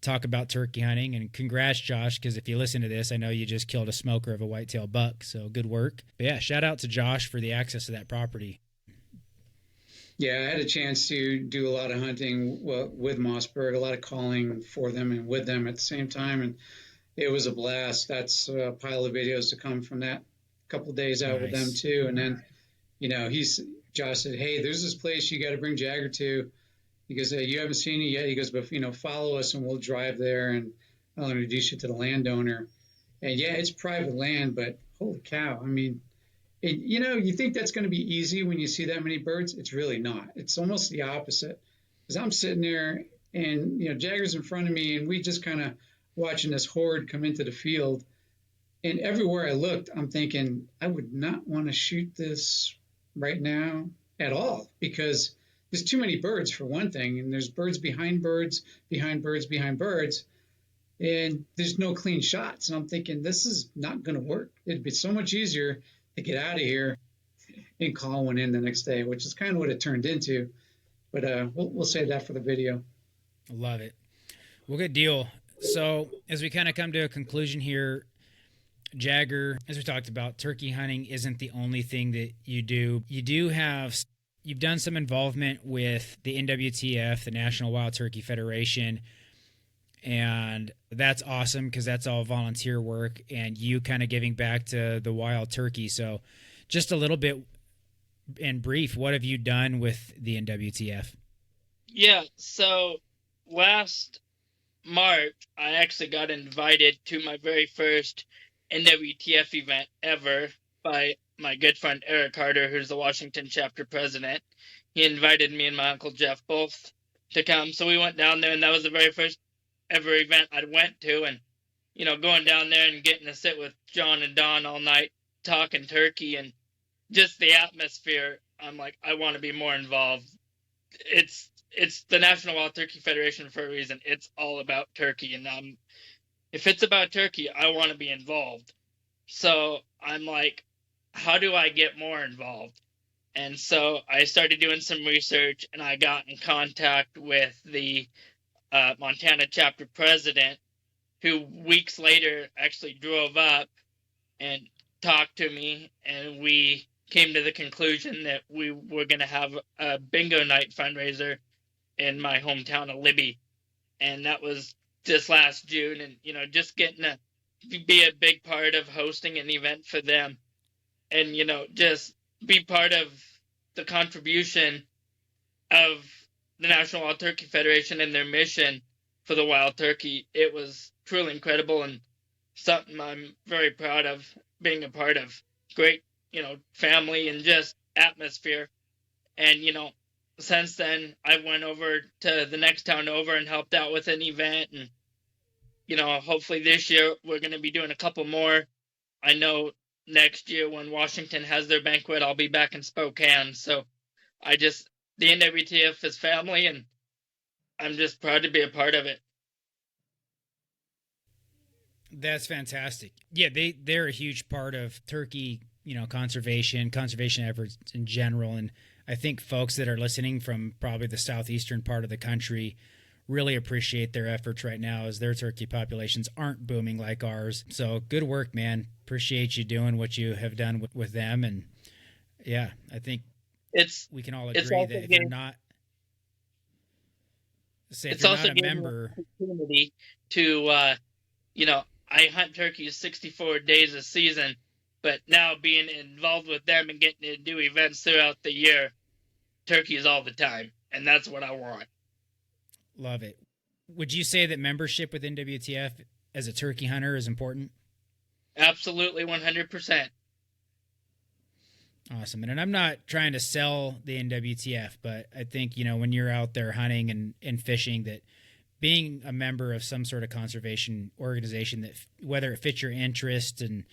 Speaker 1: Talk about turkey hunting. And congrats, Josh, because if you listen to this, I know you just killed a smoker of a whitetail buck, so good work. But yeah, shout out to Josh for the access to that property.
Speaker 2: Yeah, I had a chance to do a lot of hunting with Mossberg, a lot of calling for them and with them at the same time, and it was a blast. That's a pile of videos to come from that couple of days out with them too. And then, Josh said, hey, there's this place you got to bring Jagger to. He goes, you haven't seen it yet. He goes, but, follow us and we'll drive there and I'll introduce you to the landowner. And yeah, it's private land, but holy cow. I mean, you think that's going to be easy when you see that many birds. It's really not. It's almost the opposite. Because I'm sitting there and, Jagger's in front of me and we just kind of watching this horde come into the field. And everywhere I looked, I'm thinking, I would not want to shoot this right now at all because there's too many birds for one thing, and there's birds behind birds, behind birds, behind birds, and there's no clean shots. And I'm thinking, this is not going to work. It'd be so much easier to get out of here and call one in the next day, which is kind of what it turned into. But we'll save that for the video.
Speaker 1: I love it. Well, good deal. So as we kind of come to a conclusion here, Jagger, as we talked about, turkey hunting isn't the only thing that you do. You've done some involvement with the NWTF, the National Wild Turkey Federation, and that's awesome because that's all volunteer work and you kind of giving back to the wild turkey. So just a little bit in brief, what have you done with the NWTF?
Speaker 3: Yeah, so last March, I actually got invited to my very first NWTF event ever by my good friend Eric Carter, who's the Washington chapter president. He invited me and my uncle Jeff both to come. So we went down there, and that was the very first ever event I went to. And, going down there and getting to sit with John and Don all night, talking turkey and just the atmosphere, I'm like, I want to be more involved. It's the National Wild Turkey Federation for a reason. It's all about turkey. And if it's about turkey, I want to be involved. So I'm like, how do I get more involved? And so I started doing some research and I got in contact with the Montana chapter president, who weeks later actually drove up and talked to me, and we came to the conclusion that we were going to have a bingo night fundraiser in my hometown of Libby, and that was just last June. And just getting to be a big part of hosting an event for them, and just be part of the contribution of the National Wild Turkey Federation and their mission for the wild turkey. It was truly incredible and something I'm very proud of being a part of. Great, family and just atmosphere. And, since then, I went over to the next town over and helped out with an event. And, hopefully this year we're going to be doing a couple more. I know next year when Washington has their banquet, I'll be back in Spokane. So the NWTF is family, and I'm just proud to be a part of it.
Speaker 1: That's fantastic. Yeah, they're a huge part of turkey, conservation efforts in general. And I think folks that are listening from probably the southeastern part of the country really appreciate their efforts right now, as their turkey populations aren't booming like ours. So good work, man. Appreciate you doing what you have done with them. And yeah, I think we can all agree that if you're not, if you're not a member,
Speaker 3: opportunity to, I hunt turkeys 64 days a season, but now being involved with them and getting to do events throughout the year, turkeys all the time, and that's what I want.
Speaker 1: Love it. Would you say that membership with NWTF as a turkey hunter is important?
Speaker 3: Absolutely, 100%.
Speaker 1: Awesome. And I'm not trying to sell the NWTF, but I think, when you're out there hunting and fishing, that being a member of some sort of conservation organization, that whether it fits your interest and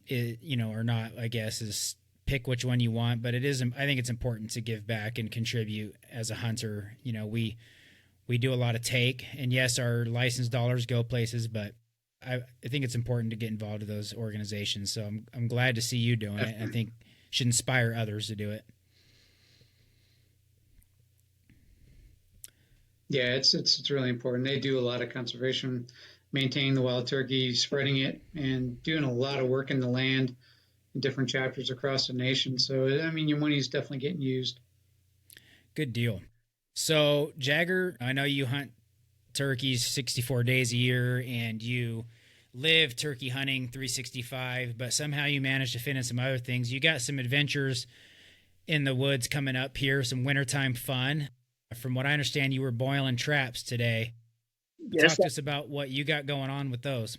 Speaker 1: or not, I guess, is pick which one you want. But I think it's important to give back and contribute as a hunter. We do a lot of take, and yes, our licensed dollars go places, but I think it's important to get involved with those organizations. So I'm glad to see you doing it. I think should inspire others to do it.
Speaker 2: Yeah, it's really important. They do a lot of conservation, maintaining the wild turkey, spreading it, and doing a lot of work in the land in different chapters across the nation. So, your money is definitely getting used.
Speaker 1: Good deal. So, Jagger, I know you hunt turkeys 64 days a year, and you live turkey hunting 365, but somehow you managed to fit in some other things. You got some adventures in the woods coming up here, some wintertime fun. From what I understand, you were boiling traps today.
Speaker 3: Yes.
Speaker 1: Talk to us about what you got going on with those.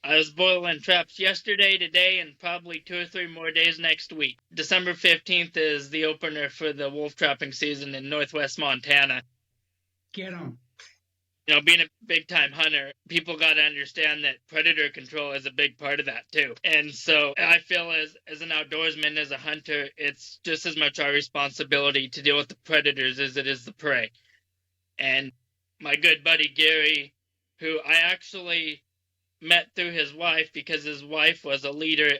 Speaker 3: I was boiling traps yesterday, today, and probably 2 or 3 more days next week. December 15th is the opener for the wolf trapping season in Northwest Montana.
Speaker 2: Get them.
Speaker 3: Being a big-time hunter, people got to understand that predator control is a big part of that, too. And so I feel as an outdoorsman, as a hunter, it's just as much our responsibility to deal with the predators as it is the prey. And my good buddy Gary, who I actually met through his wife because his wife was a leader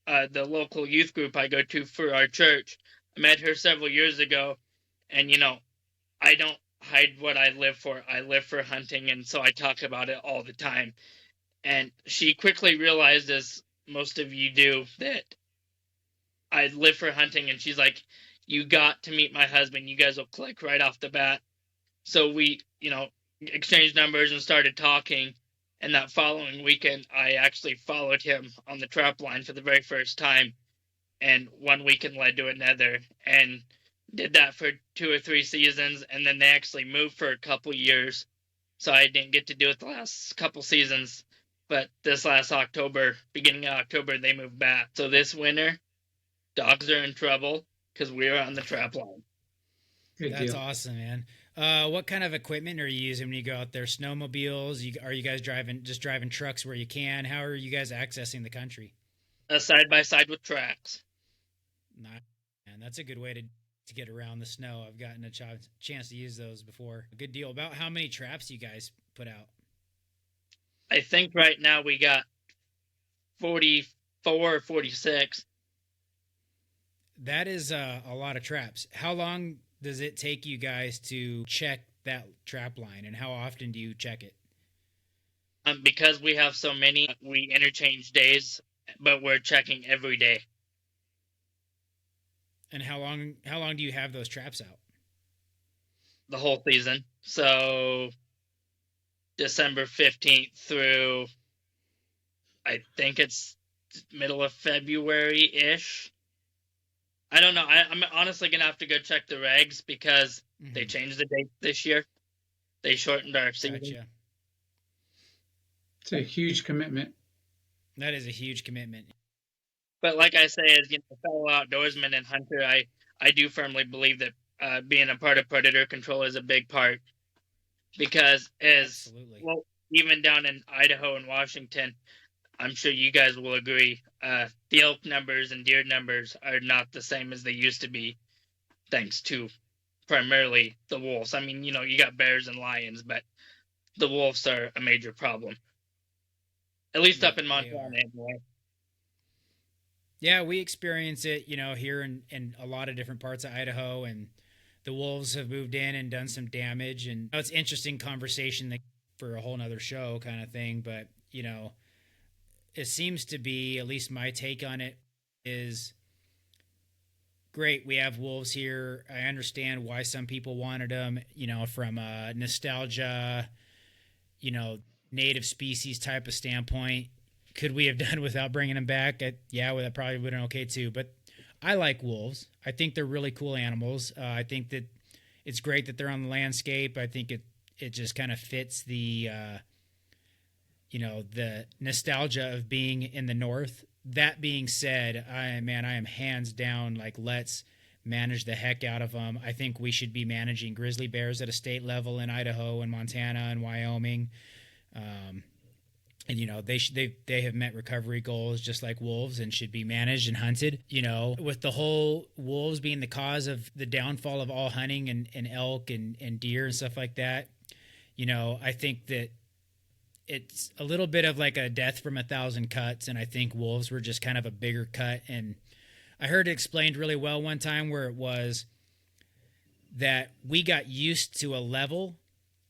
Speaker 3: at the local youth group I go to for our church. I met her several years ago, and, I don't hide what I live for. I live for hunting, and so I talk about it all the time. And she quickly realized, as most of you do, that I live for hunting, and she's like, you got to meet my husband. You guys will click right off the bat. So we, exchanged numbers and started talking, and that following weekend, I actually followed him on the trap line for the very first time, and one weekend led to another, and did that for 2 or 3 seasons, and then they actually moved for a couple years, so I didn't get to do it the last couple seasons. But this last October, beginning of October, they moved back. So this winter, dogs are in trouble because we are on the trap line.
Speaker 1: That's awesome, man. What kind of equipment are you using when you go out there? Snowmobiles? Are you guys driving trucks where you can? How are you guys accessing the country?
Speaker 3: Side-by-side with tracks.
Speaker 1: Nice, man. That's a good way to get around the snow. I've gotten a chance to use those before. Good deal. About how many traps you guys put out?
Speaker 3: I think right now we got 44 or 46.
Speaker 1: That is a lot of traps. How long does it take you guys to check that trap line, and how often do you check it?
Speaker 3: Because we have so many, we interchange days, but we're checking every day.
Speaker 1: And how long do you have those traps out?
Speaker 3: The whole season. So December 15th through, I think it's middle of February-ish. I don't know. I'm honestly going to have to go check the regs because they changed the date this year. They shortened our season.
Speaker 1: Gotcha.
Speaker 2: It's a huge commitment.
Speaker 1: That is a huge commitment.
Speaker 3: But like I say, as a fellow outdoorsman and hunter, I do firmly believe that being a part of predator control is a big part. Because
Speaker 1: Absolutely.
Speaker 3: well, even down in Idaho and Washington, I'm sure you guys will agree, the elk numbers and deer numbers are not the same as they used to be, thanks to primarily the wolves. I mean, you got bears and lions, but the wolves are a major problem. At least up in Montana, anyway.
Speaker 1: Yeah, we experience it, here in a lot of different parts of Idaho, and the wolves have moved in and done some damage. And it's interesting conversation for a whole nother show kind of thing. But, it seems to be, at least my take on it is, great, we have wolves here. I understand why some people wanted them, from a nostalgia, native species type of standpoint. Could we have done without bringing them back? Yeah, well, that probably would have been okay too. But I like wolves. I think they're really cool animals. I think that it's great that they're on the landscape. I think it just kind of fits the, the nostalgia of being in the North. That being said, I am hands down, let's manage the heck out of them. I think we should be managing grizzly bears at a state level in Idaho and Montana and Wyoming. And they have met recovery goals just like wolves and should be managed and hunted. With the whole wolves being the cause of the downfall of all hunting and elk and deer and stuff like that, I think that it's a little bit of like a death from a thousand cuts, and I think wolves were just kind of a bigger cut. And I heard it explained really well one time where it was that we got used to a level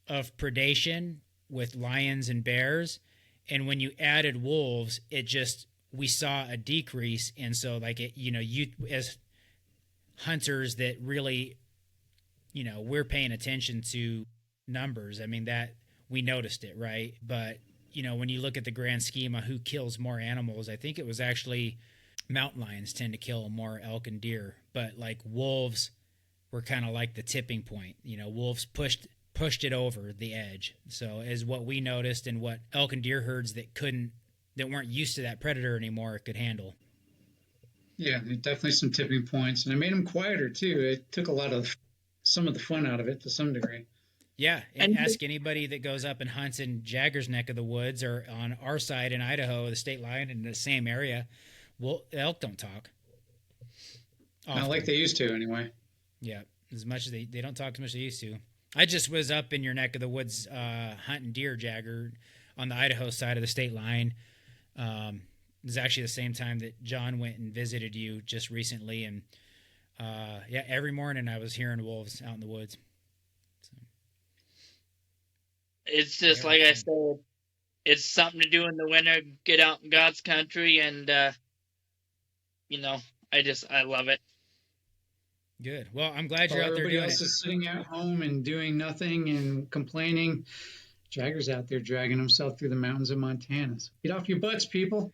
Speaker 1: of predation with lions and bears, and when you added wolves, we saw a decrease. And so you as hunters that really, we're paying attention to numbers. I mean, that we noticed it, right? But, when you look at the grand scheme of who kills more animals, I think it was actually mountain lions tend to kill more elk and deer, but wolves were kind of like the tipping point. Wolves pushed it over the edge. So is what we noticed, and what elk and deer herds that weren't used to that predator anymore could handle.
Speaker 2: Yeah, definitely some tipping points, and it made them quieter too. It took some of the fun out of it to some degree.
Speaker 1: Yeah, and ask anybody that goes up and hunts in Jagger's neck of the woods or on our side in Idaho, the state line in the same area. Well, elk don't talk.
Speaker 2: Often. Not like they used to, anyway.
Speaker 1: Yeah, as much as they don't talk as much as they used to. I just was up in your neck of the woods hunting deer, Jagger, on the Idaho side of the state line. It was actually the same time that John went and visited you just recently. And, every morning I was hearing wolves out in the woods. So.
Speaker 3: It's just like I said, it's something to do in the winter, get out in God's country, and, I love it.
Speaker 1: Good. Well, I'm glad you're out there doing it.
Speaker 2: Everybody else is sitting at home and doing nothing and complaining. Jagger's out there dragging himself through the mountains of Montana. So get off your butts, people.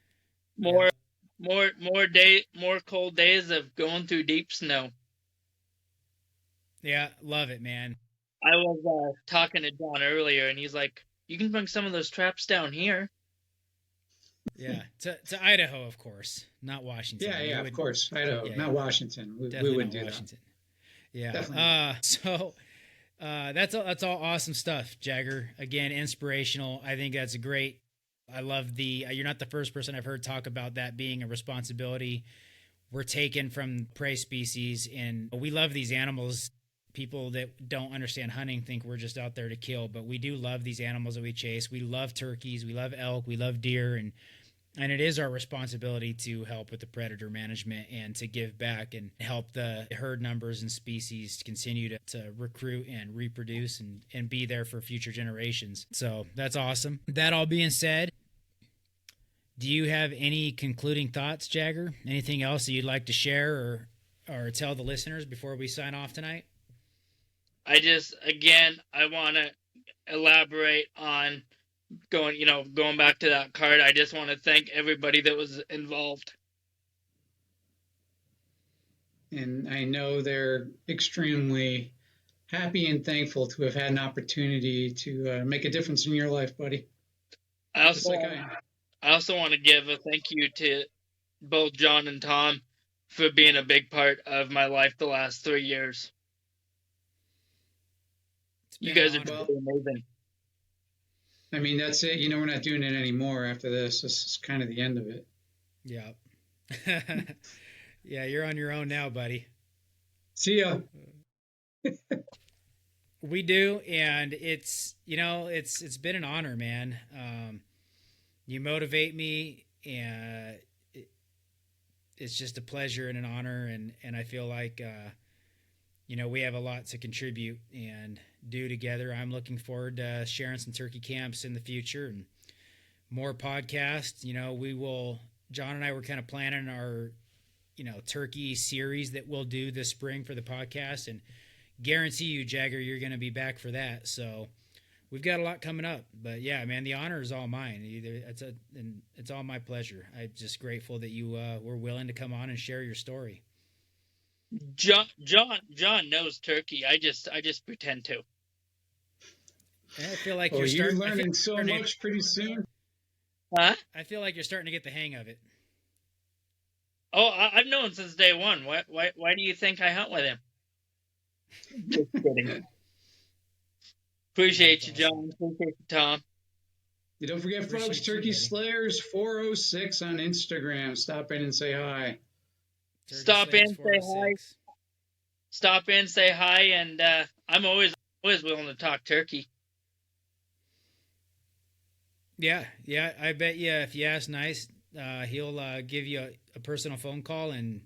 Speaker 3: More cold days of going through deep snow.
Speaker 1: Yeah, love it, man.
Speaker 3: I was talking to John earlier, and he's like, "You can bring some of those traps down here."
Speaker 1: Yeah, to Idaho, of course, not Washington.
Speaker 2: Yeah, of course, Idaho, not Washington. We wouldn't do Washington.
Speaker 1: That. Yeah. So that's all awesome stuff, Jagger. Again, inspirational. I think that's a great. I love you're not the first person I've heard talk about that being a responsibility we're taken from prey species, and we love these animals. People that don't understand hunting think we're just out there to kill, but we do love these animals that we chase. We love turkeys, we love elk, we love deer, and And it is our responsibility to help with the predator management and to give back and help the herd numbers and species continue to recruit and reproduce and be there for future generations. So that's awesome. That all being said, do you have any concluding thoughts, Jagger? Anything else that you'd like to share or tell the listeners before we sign off tonight?
Speaker 3: I want to elaborate on going back to that card. I just want to thank everybody that was involved.
Speaker 2: And I know they're extremely happy and thankful to have had an opportunity to make a difference in your life, buddy.
Speaker 3: I also want to give a thank you to both John and Tom for being a big part of my life the last 3 years. You guys are amazing.
Speaker 2: I mean, that's it. We're not doing it anymore after this. This is kind of the end of it.
Speaker 1: Yeah. Yeah, you're on your own now, buddy.
Speaker 2: See ya.
Speaker 1: We do, and it's been an honor, man. You motivate me, and it's just a pleasure and an honor, and I feel like we have a lot to contribute and do together. I'm looking forward to sharing some turkey camps in the future and more podcasts. John and I were kind of planning our, turkey series that we'll do this spring for the podcast, and guarantee you, Jagger, you're going to be back for that. So we've got a lot coming up, but yeah, man, the honor is all mine. It's all my pleasure. I'm just grateful that you were willing to come on and share your story.
Speaker 3: John knows turkey. I just pretend to.
Speaker 1: I feel like
Speaker 2: you're learning so much pretty soon.
Speaker 3: Huh?
Speaker 1: I feel like you're starting to get the hang of it.
Speaker 3: Oh, I've known since day one. Why do you think I hunt with him? Just kidding. Appreciate you, John. Appreciate you, Tom.
Speaker 2: You don't forget, folks, Turkey Slayers 406 on Instagram. Stop in and say hi.
Speaker 3: Stop in, say hi. Stop in, say hi, and I'm always willing to talk turkey.
Speaker 1: Yeah, I bet you if you ask nice, he'll give you a personal phone call and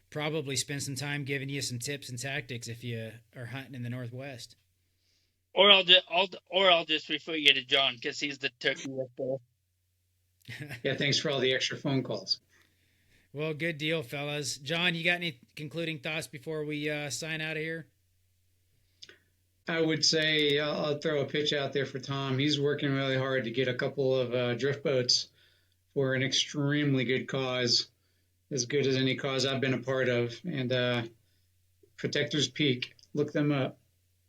Speaker 1: probably spend some time giving you some tips and tactics if you are hunting in the Northwest.
Speaker 3: Or I'll just refer you to John because he's the turkey whisperer.
Speaker 2: Yeah, thanks for all the extra phone calls.
Speaker 1: Well, good deal, fellas. John, you got any concluding thoughts before we sign out of here?
Speaker 2: I would say I'll throw a pitch out there for Tom. He's working really hard to get a couple of drift boats for an extremely good cause, as good as any cause I've been a part of. And Protector's Peak, look them up.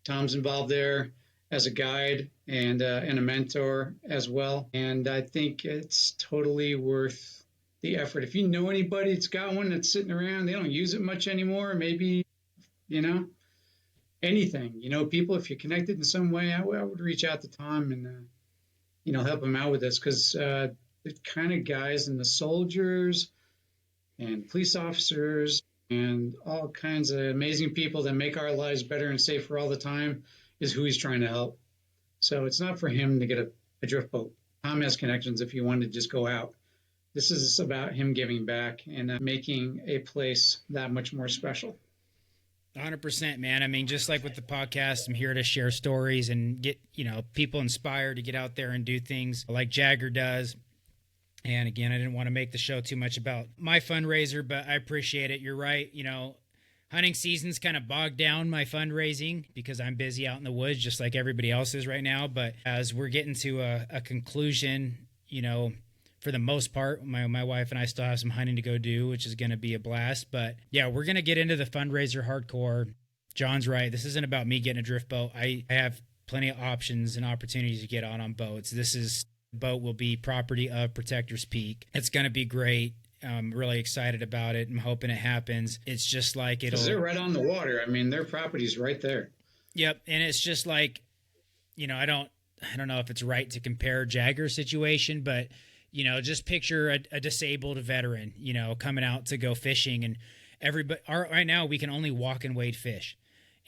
Speaker 2: Tom's involved there as a guide and a mentor as well. And I think it's totally worth the effort. If you know anybody that's got one that's sitting around, they don't use it much anymore, maybe, anything, people, if you're connected in some way, I would reach out to Tom and, help him out with this, because the kind of guys and the soldiers and police officers and all kinds of amazing people that make our lives better and safer all the time is who he's trying to help. So it's not for him to get a drift boat. Tom has connections if you want to just go out. This is about him giving back and making a place that much more special.
Speaker 1: 100%, man. I mean, just like with the podcast, I'm here to share stories and get, people inspired to get out there and do things like Jagger does. And again, I didn't want to make the show too much about my fundraiser, but I appreciate it. You're right. Hunting season's kind of bogged down my fundraising because I'm busy out in the woods just like everybody else is right now. But as we're getting to a conclusion, for the most part, my wife and I still have some hunting to go do, which is going to be a blast. But yeah, we're going to get into the fundraiser hardcore. John's right. This isn't about me getting a drift boat. I have plenty of options and opportunities to get on boats. Boat will be property of Protector's Peak. It's going to be great. I'm really excited about it. I'm hoping it happens. It's just like
Speaker 2: because they're right on the water. I mean, their property's right there.
Speaker 1: Yep. And it's just like, I don't know if it's right to compare Jagger's situation, but just picture a disabled veteran, coming out to go fishing, and right now we can only walk and wade fish.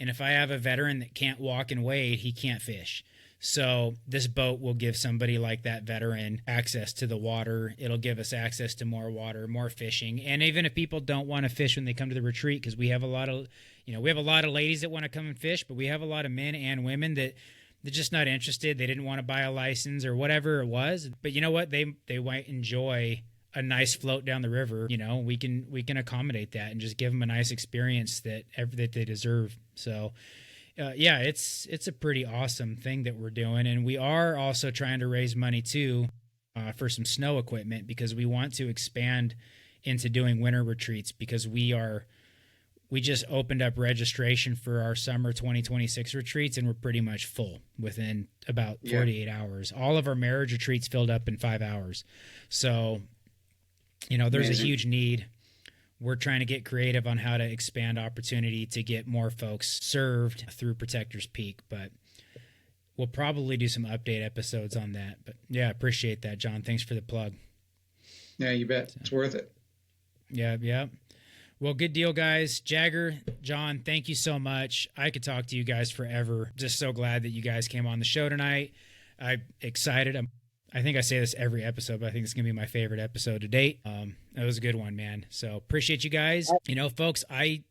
Speaker 1: And if I have a veteran that can't walk and wade, he can't fish. So this boat will give somebody like that veteran access to the water. It'll give us access to more water, more fishing. And even if people don't want to fish when they come to the retreat, because we have a lot of, we have a lot of ladies that want to come and fish, but we have a lot of men and women that they're just not interested. They didn't want to buy a license or whatever it was. But you know what? They might enjoy a nice float down the river. We can accommodate that and just give them a nice experience that they deserve. So it's a pretty awesome thing that we're doing. And we are also trying to raise money too for some snow equipment, because we want to expand into doing winter retreats, because we just opened up registration for our summer 2026 retreats, and we're pretty much full within about 48 hours. All of our marriage retreats filled up in 5 hours. So, there's a huge need. We're trying to get creative on how to expand opportunity to get more folks served through Protectors Peak, but we'll probably do some update episodes on that. But yeah, appreciate that, John. Thanks for the plug.
Speaker 2: Yeah, you bet. It's worth it.
Speaker 1: Yeah. Well, good deal, guys. Jagger, John, thank you so much. I could talk to you guys forever. Just so glad that you guys came on the show tonight. I'm excited. I think I say this every episode, but I think it's going to be my favorite episode to date. That was a good one, man. So appreciate you guys. Folks, I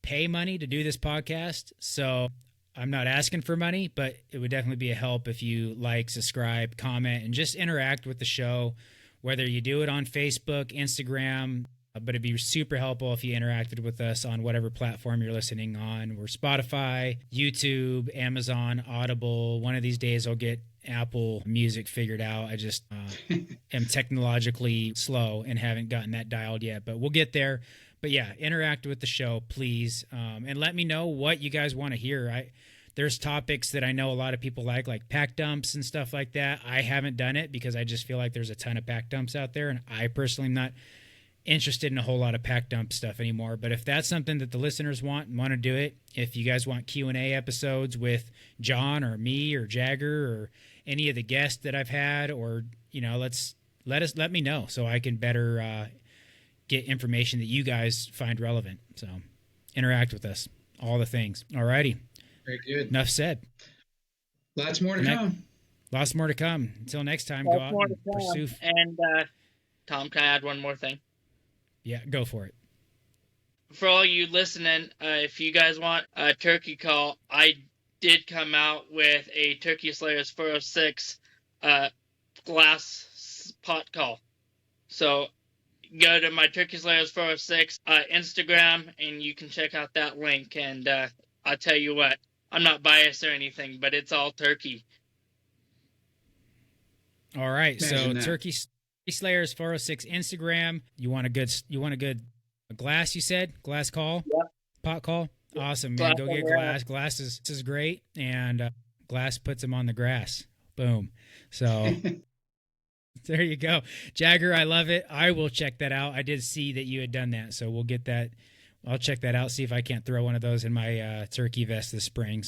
Speaker 1: pay money to do this podcast, so I'm not asking for money, but it would definitely be a help if you like, subscribe, comment, and just interact with the show, whether you do it on Facebook, Instagram, but it'd be super helpful if you interacted with us on whatever platform you're listening on. We're Spotify, YouTube, Amazon, Audible. One of these days I'll get Apple Music figured out. I just am technologically slow and haven't gotten that dialed yet, but we'll get there. But yeah, interact with the show, please. And let me know what you guys want to hear. There's topics that I know a lot of people like pack dumps and stuff like that. I haven't done it because I just feel like there's a ton of pack dumps out there, and I personally am not interested in a whole lot of pack dump stuff anymore. But if that's something that the listeners want and want to do it, if you guys want Q&A episodes with John or me or Jagger or any of the guests that I've had, or let me know so I can better get information that you guys find relevant. So interact with us, all the things. All righty.
Speaker 2: Very good.
Speaker 1: Enough said.
Speaker 2: Lots more to come.
Speaker 1: Lots more to come. Until next time, go out and pursue.
Speaker 3: And Tom, can I add one more thing?
Speaker 1: Yeah, go for it.
Speaker 3: For all you listening, if you guys want a turkey call, I did come out with a Turkey Slayers 406 glass pot call. So go to my Turkey Slayers 406 Instagram, and you can check out that link. And I'll tell you what, I'm not biased or anything, but it's all turkey.
Speaker 1: All right, so Turkey Slayers 406 Instagram. You want a good glass, you said? Glass call?
Speaker 3: Yeah.
Speaker 1: Pot call? Awesome, man. Go get glass. Glass is great, and glass puts them on the grass. Boom. So there you go. Jagger, I love it. I will check that out. I did see that you had done that, so we'll get that. I'll check that out, see if I can't throw one of those in my turkey vest this spring.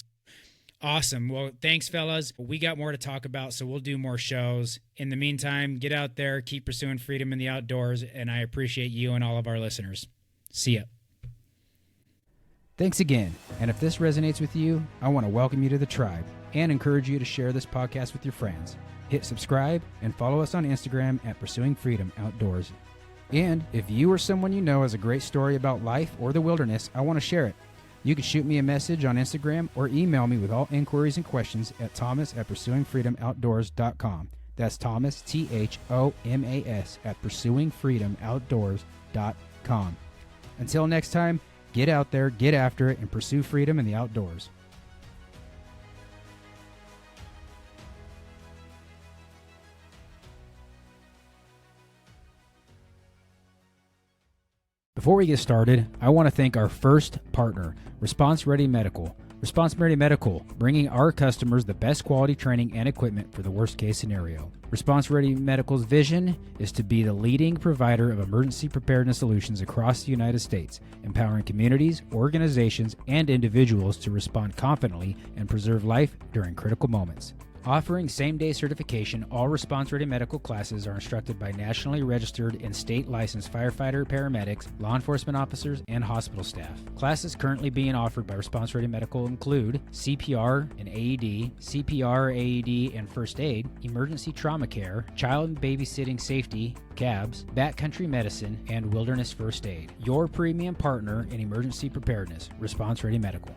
Speaker 1: Awesome. Well, thanks, fellas. We got more to talk about, so we'll do more shows. In the meantime, get out there, keep pursuing freedom in the outdoors, and I appreciate you and all of our listeners. See ya. Thanks again. And if this resonates with you, I want to welcome you to the tribe and encourage you to share this podcast with your friends. Hit subscribe and follow us on Instagram at Pursuing Freedom Outdoors. And if you or someone you know has a great story about life or the wilderness, I want to share it. You can shoot me a message on Instagram or email me with all inquiries and questions at thomas@pursuingfreedomoutdoors.com. That's Thomas, THOMAS, at pursuingfreedomoutdoors.com. Until next time, get out there, get after it, and pursue freedom in the outdoors. Before we get started, I want to thank our first partner, Response Ready Medical. Response Ready Medical, bringing our customers the best quality training and equipment for the worst case scenario. Response Ready Medical's vision is to be the leading provider of emergency preparedness solutions across the United States, empowering communities, organizations, and individuals to respond confidently and preserve life during critical moments. Offering same-day certification, all Response Ready medical classes are instructed by nationally registered and state-licensed firefighter, paramedics, law enforcement officers, and hospital staff. Classes currently being offered by Response Ready Medical include CPR and AED, CPR, AED, and first aid, emergency trauma care, child and babysitting safety, CABS, backcountry medicine, and wilderness first aid. Your premium partner in emergency preparedness, Response Ready Medical.